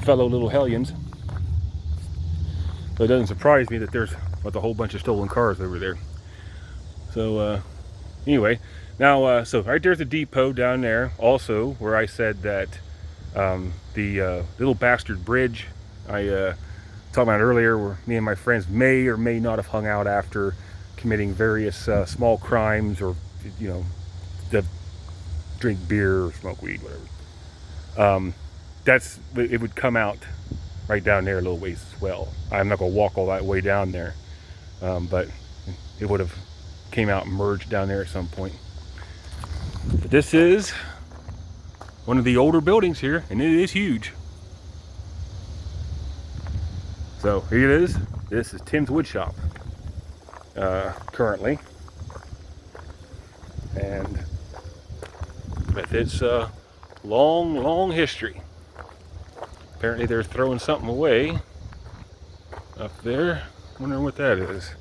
fellow little hellions. So it doesn't surprise me that there's a whole bunch of stolen cars over there. So anyway, now so right there's the depot down there, also where I said that the little bastard bridge I talked about earlier, where me and my friends may or may not have hung out after committing various small crimes, or drink beer or smoke weed, whatever. It would come out right down there a little ways as well. I'm not gonna walk all that way down there, but it would have came out and merged down there at some point. But this is one of the older buildings here, and it is huge. So here it is. This is Tim's Wood Shop currently, and with its long history. Apparently they're throwing something away up there. Wondering what that is.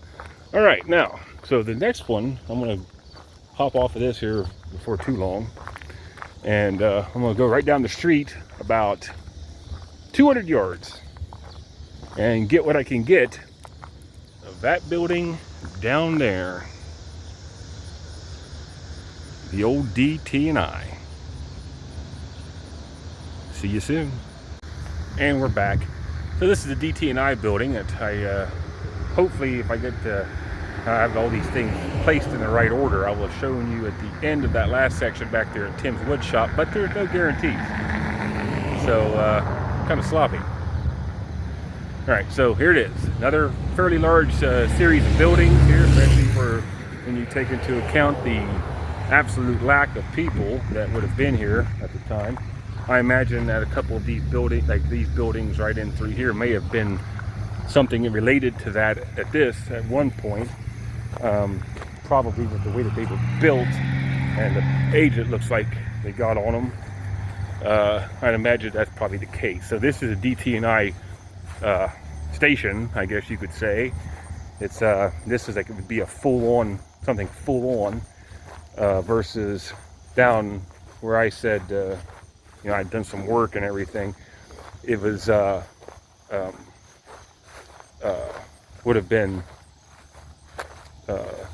All right, now, so the next one, I'm gonna hop off of this here before too long, and I'm gonna go right down the street about 200 yards and get what I can get of that building down there, the old DT&I. See you soon. And we're back. So this is the DT&I building that I hopefully, if I get to have all these things placed in the right order, I will have shown you at the end of that last section back there at Tim's Wood Shop, but there's no guarantees. So kind of sloppy. All right, so here it is. Another fairly large series of buildings here, especially when you take into account the absolute lack of people that would have been here at the time. I imagine that a couple of these buildings, like these buildings right in through here, may have been something related to that at one point. Probably with the way that they were built and the age it looks like they got on them. I'd imagine that's probably the case. So this is a DT&I station, I guess you could say. It's this is like, it would be a full-on, something full-on, versus down where I said I'd done some work and everything. It was would have been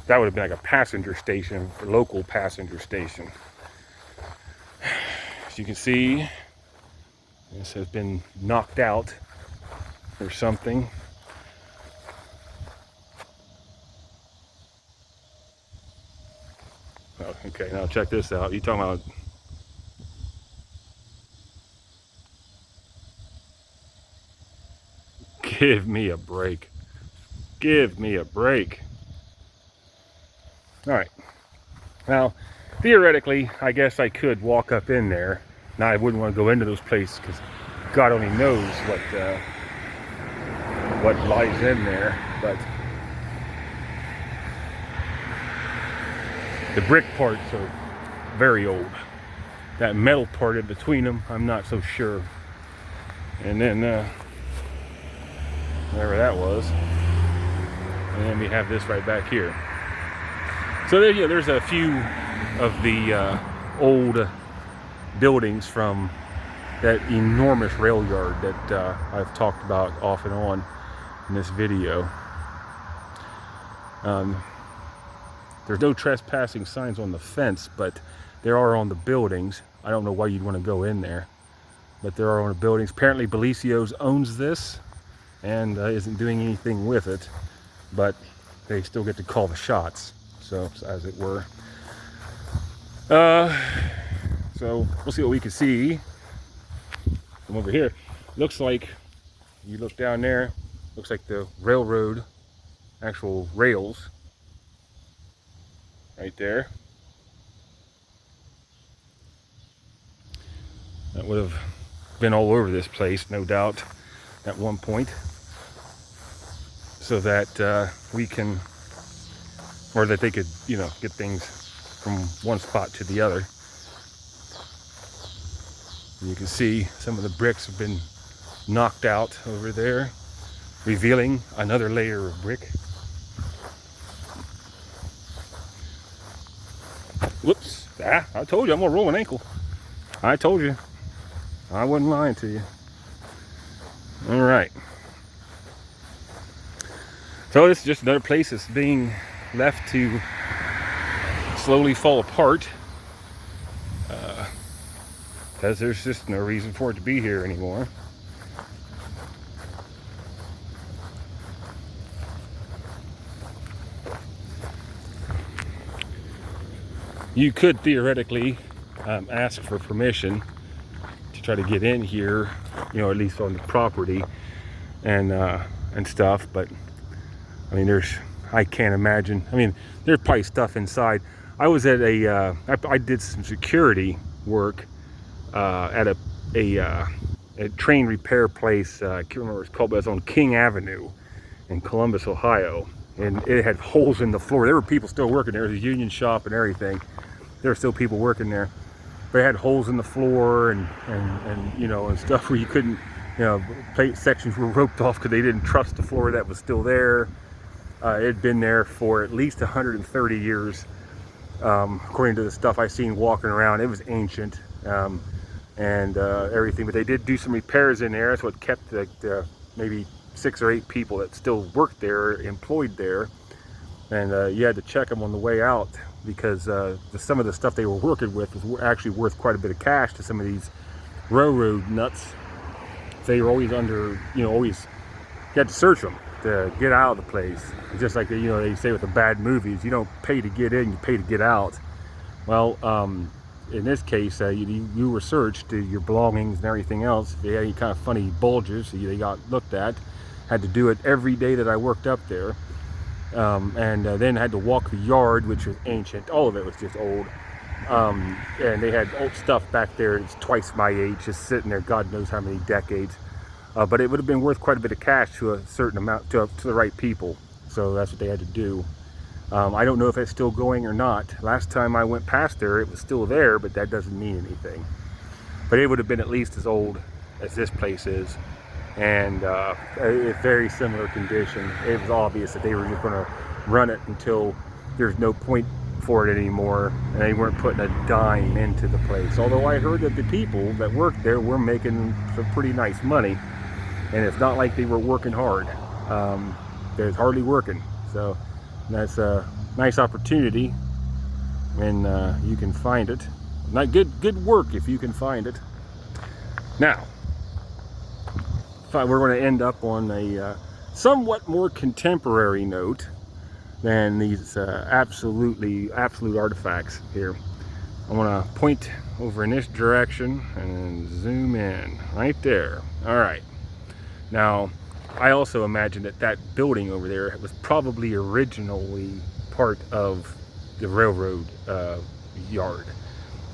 That would have been like a passenger station, a local passenger station. As you can see, this has been knocked out or something. Oh, okay, now check this out. You talking about give me a break. Give me a break. All right. Now, theoretically, I guess I could walk up in there. Now, I wouldn't want to go into those places because God only knows what lies in there. But the brick parts are very old. That metal part in between them, I'm not so sure. And then, whatever that was. And then we have this right back here. So there, there's a few of the old buildings from that enormous rail yard that I've talked about off and on in this video. There's no trespassing signs on the fence, but there are on the buildings. I don't know why you'd want to go in there, but there are on the buildings. Apparently Bellicio's owns this and isn't doing anything with it, but they still get to call the shots, so as it were. So we'll see what we can see from over here. Looks like, you look down there, looks like the railroad, actual rails right there. That would have been all over this place, no doubt, at one point, so that we can, or that they could, you know, get things from one spot to the other. You can see some of the bricks have been knocked out over there, revealing another layer of brick. Whoops. I told you I'm gonna roll an ankle. I told you. I wasn't lying to you. All right. So this is just another place that's being left to slowly fall apart. Because there's just no reason for it to be here anymore. You could theoretically ask for permission to try to get in here, you know, at least on the property and stuff. But I mean, I can't imagine. I mean, there's probably stuff inside. I was at I did some security work at a train repair place. I can't remember what it's called, but it's on King Avenue in Columbus, Ohio. And it had holes in the floor. There were people still working there. It was a union shop and everything. There were still people working there. But it had holes in the floor and you know, and stuff where you couldn't, you know, plate sections were roped off because they didn't trust the floor that was still there. It had been there for at least 130 years. According to the stuff I've seen walking around, it was ancient. And everything, but they did do some repairs in there. That's what kept the maybe 6 or 8 people that still worked there employed there. And you had to check them on the way out because some of the stuff they were working with was actually worth quite a bit of cash to some of these railroad nuts. They were always under, you know, you had to search them to get out of the place. Just like you know, they say with the bad movies, you don't pay to get in, you pay to get out. Well, in this case, you were searched, your belongings and everything else. If they had any kind of funny bulges, they got looked at. Had to do it every day that I worked up there. And then had to walk the yard, which was ancient. All of it was just old. And they had old stuff back there. It's twice my age, just sitting there, God knows how many decades. But it would have been worth quite a bit of cash to a certain amount, to the right people. So that's what they had to do. I don't know if it's still going or not. Last time I went past there, it was still there, but that doesn't mean anything. But it would have been at least as old as this place is. And a very similar condition. It was obvious that they were just going to run it until there's no point for it anymore, and they weren't putting a dime into the place. Although I heard that the people that worked there were making some pretty nice money, and it's not like they were working hard. They're hardly working. So That's a nice opportunity when you can find it. Not good work if you can find it. Now, we're going to end up on a somewhat more contemporary note than these absolute artifacts here. I want to point over in this direction and zoom in right there. All right. Now, I also imagine that that building over there was probably originally part of the railroad yard,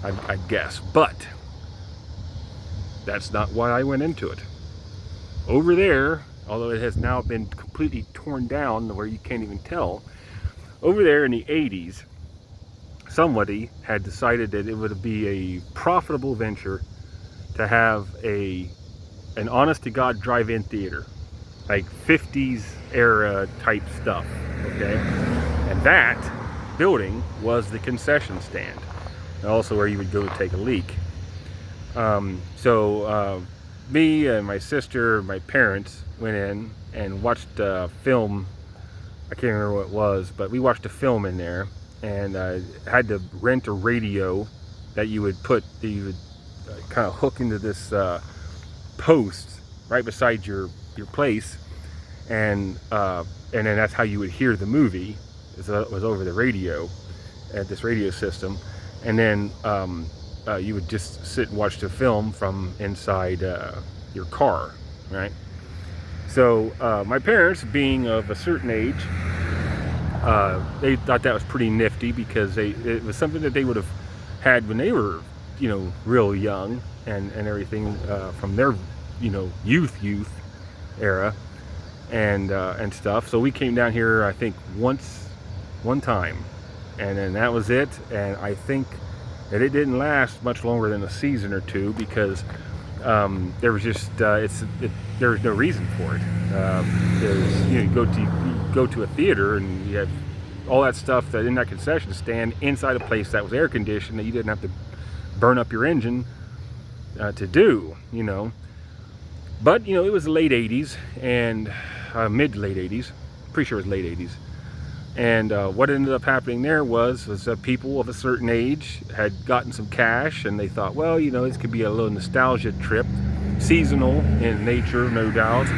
I'd guess, but that's not why I went into it. Over there, although it has now been completely torn down where you can't even tell, over there in the 80s, somebody had decided that it would be a profitable venture to have an honest-to-God drive-in theater, like 50s era type stuff, okay? And that building was the concession stand, and also where you would go to take a leak. Me and my sister, my parents went in and watched a film. I can't remember what it was, but we watched a film in there, and had to rent a radio that you would kind of hook into this post right beside your place, and then that's how you would hear the movie. It was over the radio at this radio system, and then you would just sit and watch the film from inside your car, right? So my parents, being of a certain age, they thought that was pretty nifty, because it was something that they would have had when they were, real young and everything, from their, youth era and stuff. So we came down here, I think, one time, and then that was it. And I think that it didn't last much longer than a season or two, because there was just there was no reason for it. You go to a theater and you have all that stuff that in that concession stand inside a place that was air conditioned, that you didn't have to burn up your engine to do, But it was the late 80s and mid to late 80s. Pretty sure it was late 80s. And what ended up happening there was people of a certain age had gotten some cash, and they thought, well, this could be a little nostalgia trip, seasonal in nature, no doubt,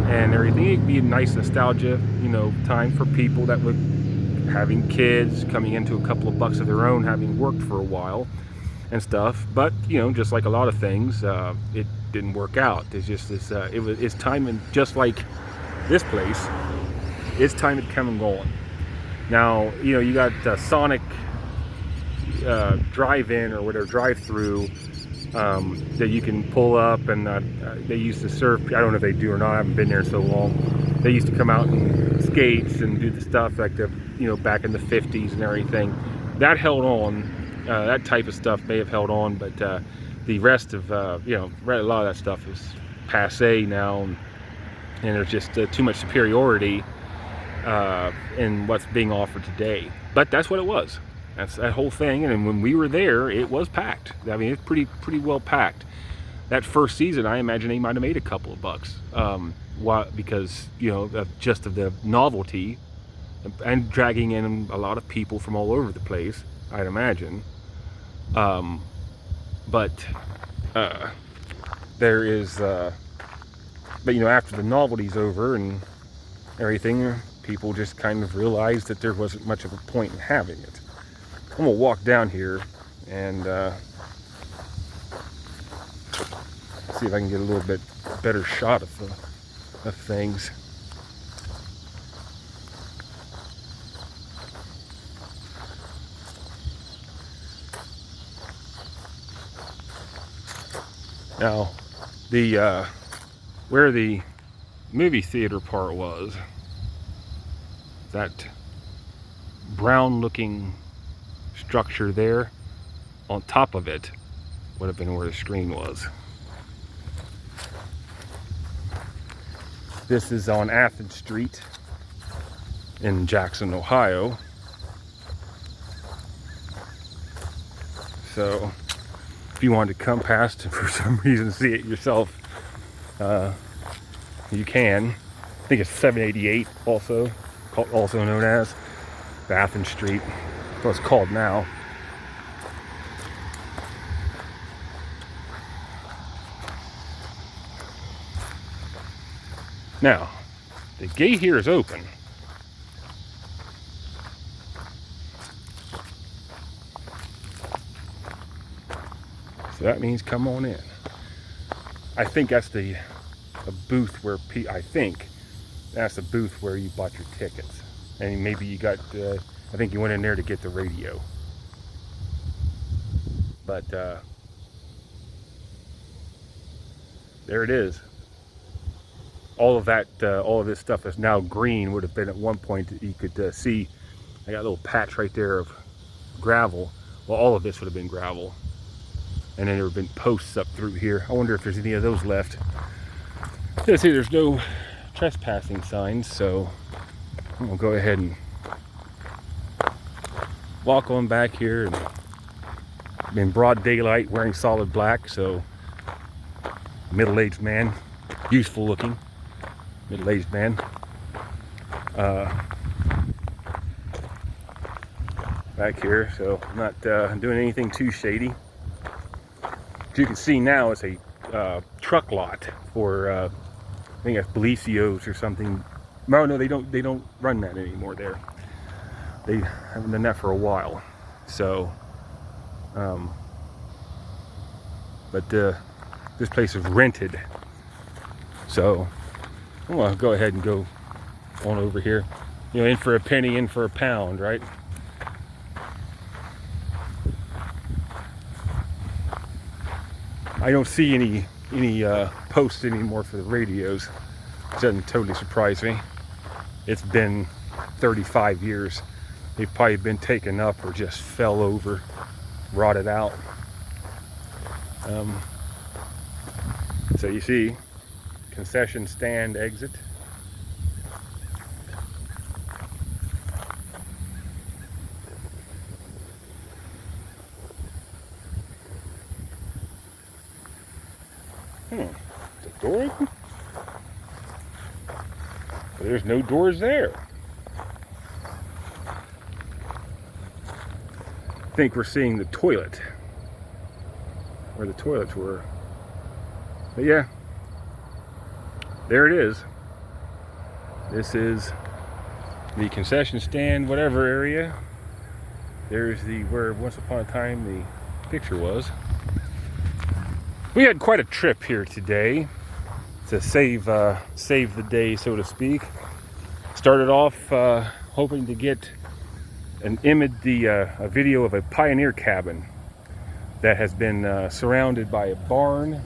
and everything. It could be a nice nostalgia, time for people that would having kids, coming into a couple of bucks of their own, having worked for a while and stuff. But just like a lot of things, it didn't work out. It's just it's time, and just like this place, its time had come and gone. Now, you got Sonic drive-in or whatever, drive-through, that you can pull up, and they used to serve, I don't know if they do or not, I haven't been there so long. They used to come out in skates and do the stuff like back in the 50s and everything. That held on, that type of stuff may have held on, but the rest of, a lot of that stuff is passé now, and there's just too much superiority in what's being offered today. But that's what it was. That's that whole thing. And when we were there, it was packed. I mean, it's pretty well packed. That first season, I imagine they might have made a couple of bucks, because just of the novelty and dragging in a lot of people from all over the place, I'd imagine. But there is, after the novelty's over and everything, people just kind of realized that there wasn't much of a point in having it. I'm gonna walk down here and see if I can get a little bit better shot of things. Now, where the movie theater part was, that brown looking structure there, on top of it would have been where the screen was. This is on Athens Street in Jackson, Ohio. So if you wanted to come past and for some reason see it yourself, you can. I think it's 788 also known as. Bathon Street, what it's called now. Now, the gate here is open. So that means come on in. I think that's a booth where I think that's the booth where you bought your tickets. And maybe you got, I think you went in there to get the radio. But there it is. All of that, all of this stuff is now green. Would have been at one point that you could see. I got a little patch right there of gravel. Well, all of this would have been gravel. And then there have been posts up through here. I wonder if there's any of those left. You see, there's no trespassing signs, so I'm gonna go ahead and walk on back here. And in broad daylight, wearing solid black, so middle-aged man, useful looking middle-aged man. Back here, so I'm not doing anything too shady. As you can see now, it's a truck lot for I think it's Belicios or something. No, they don't run that anymore there. They haven't done that for a while. So, but this place is rented. So I'm gonna go ahead and go on over here. You know, in for a penny, in for a pound, right? I don't see any posts anymore for the radios. It doesn't totally surprise me. It's been 35 years. They've probably been taken up or just fell over, rotted out. So you see, concession stand exit. The door open? But there's no doors there. I think we're seeing the toilet, where the toilets were. But yeah, there it is. This is the concession stand, whatever area. There's where once upon a time the picture was. We had quite a trip here today to save the day, so to speak. Started off hoping to get an image, a video of a pioneer cabin that has been surrounded by a barn.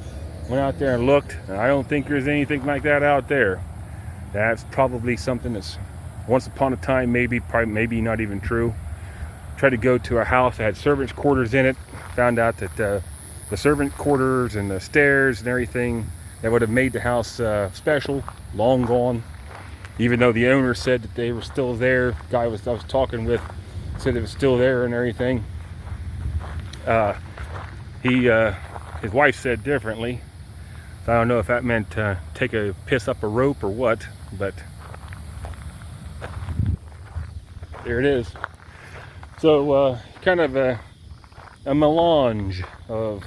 Went out there and looked, and I don't think there's anything like that out there. That's probably something that's once upon a time, maybe not even true. Tried to go to a house that had servants' quarters in it. Found out that the servant quarters and the stairs and everything that would have made the house special, long gone. Even though the owner said that they were still there, guy I was talking with said it was still there and everything. His wife said differently. So I don't know if that meant take a piss up a rope or what, but there it is. So kind of a melange of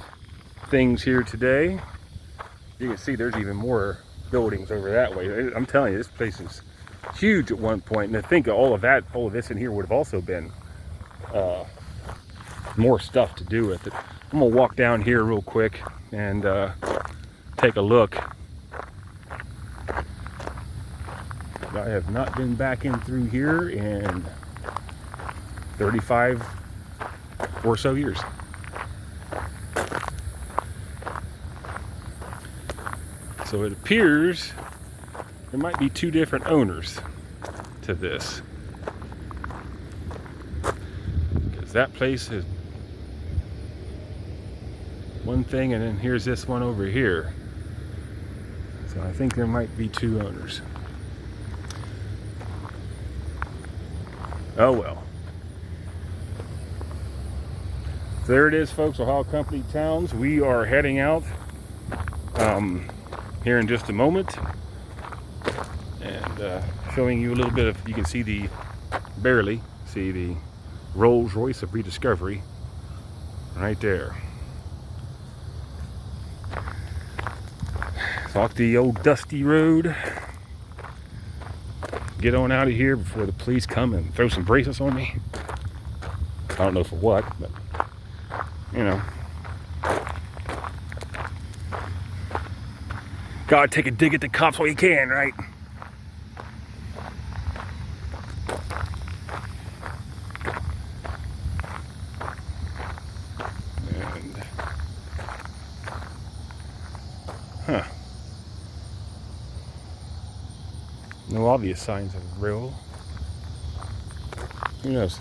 things here today. You can see there's even more buildings over that way. I'm telling you, this place is huge at one point, and I think all of this in here would have also been more stuff to do with it. I'm gonna walk down here real quick and take a look. I have not been back in through here in 35 or so years. So it appears there might be two different owners to this, because that place is one thing, and then here's this one over here. So I think there might be two owners. Oh well. So there it is, folks, Ohio Company Towns. We are heading out here in just a moment, and showing you a little bit of, you can see the barely See the Rolls Royce of rediscovery right there. So off the old dusty road. Get on out of here before the police come and throw some bracelets on me. I don't know for what, but you know. Gotta take a dig at the cops while you can, right? And huh. No obvious signs of real. Who knows?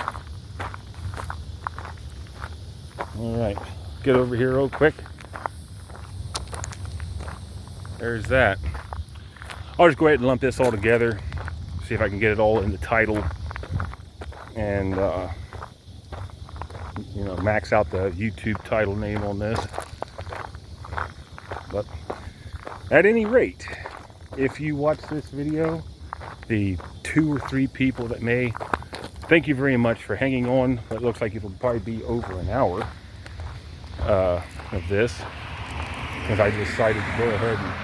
Alright, get over here real quick. There's that. I'll just go ahead and lump this all together. See if I can get it all in the title. And, you know, max out the YouTube title name on this. But at any rate, if you watch this video, the 2 or 3 people that may, thank you very much for hanging on. It looks like it'll probably be over an hour of this, because I decided to go ahead and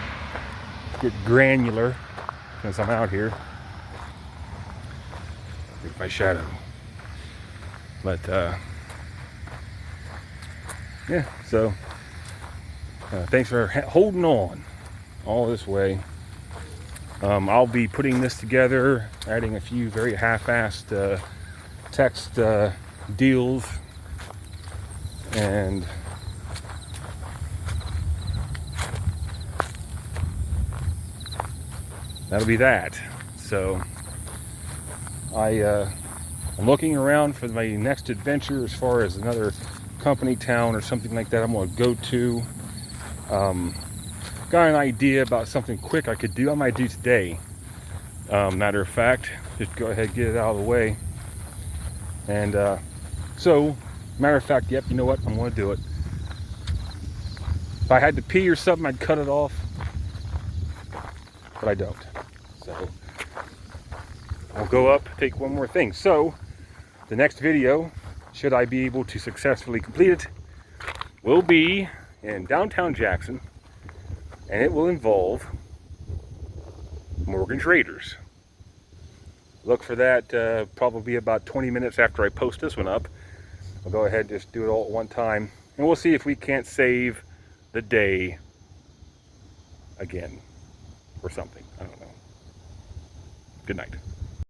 get granular since I'm out here. Here's my shadow. But yeah, so thanks for holding on all this way. I'll be putting this together, adding a few very half-assed text deals, and that'll be that. So I'm looking around for my next adventure as far as another company town or something like that I'm going to go to. Got an idea about something quick I could do. I might do today. Matter of fact, just go ahead and get it out of the way. And so, matter of fact, yep, you know what? I'm going to do it. If I had to pee or something, I'd cut it off. But I don't. So, I'll go up, take one more thing. So, the next video, should I be able to successfully complete it, will be in downtown Jackson. And it will involve mortgage raiders. Look for that probably about 20 minutes after I post this one up. I'll go ahead and just do it all at one time. And we'll see if we can't save the day again. Or something. I don't know. Good night.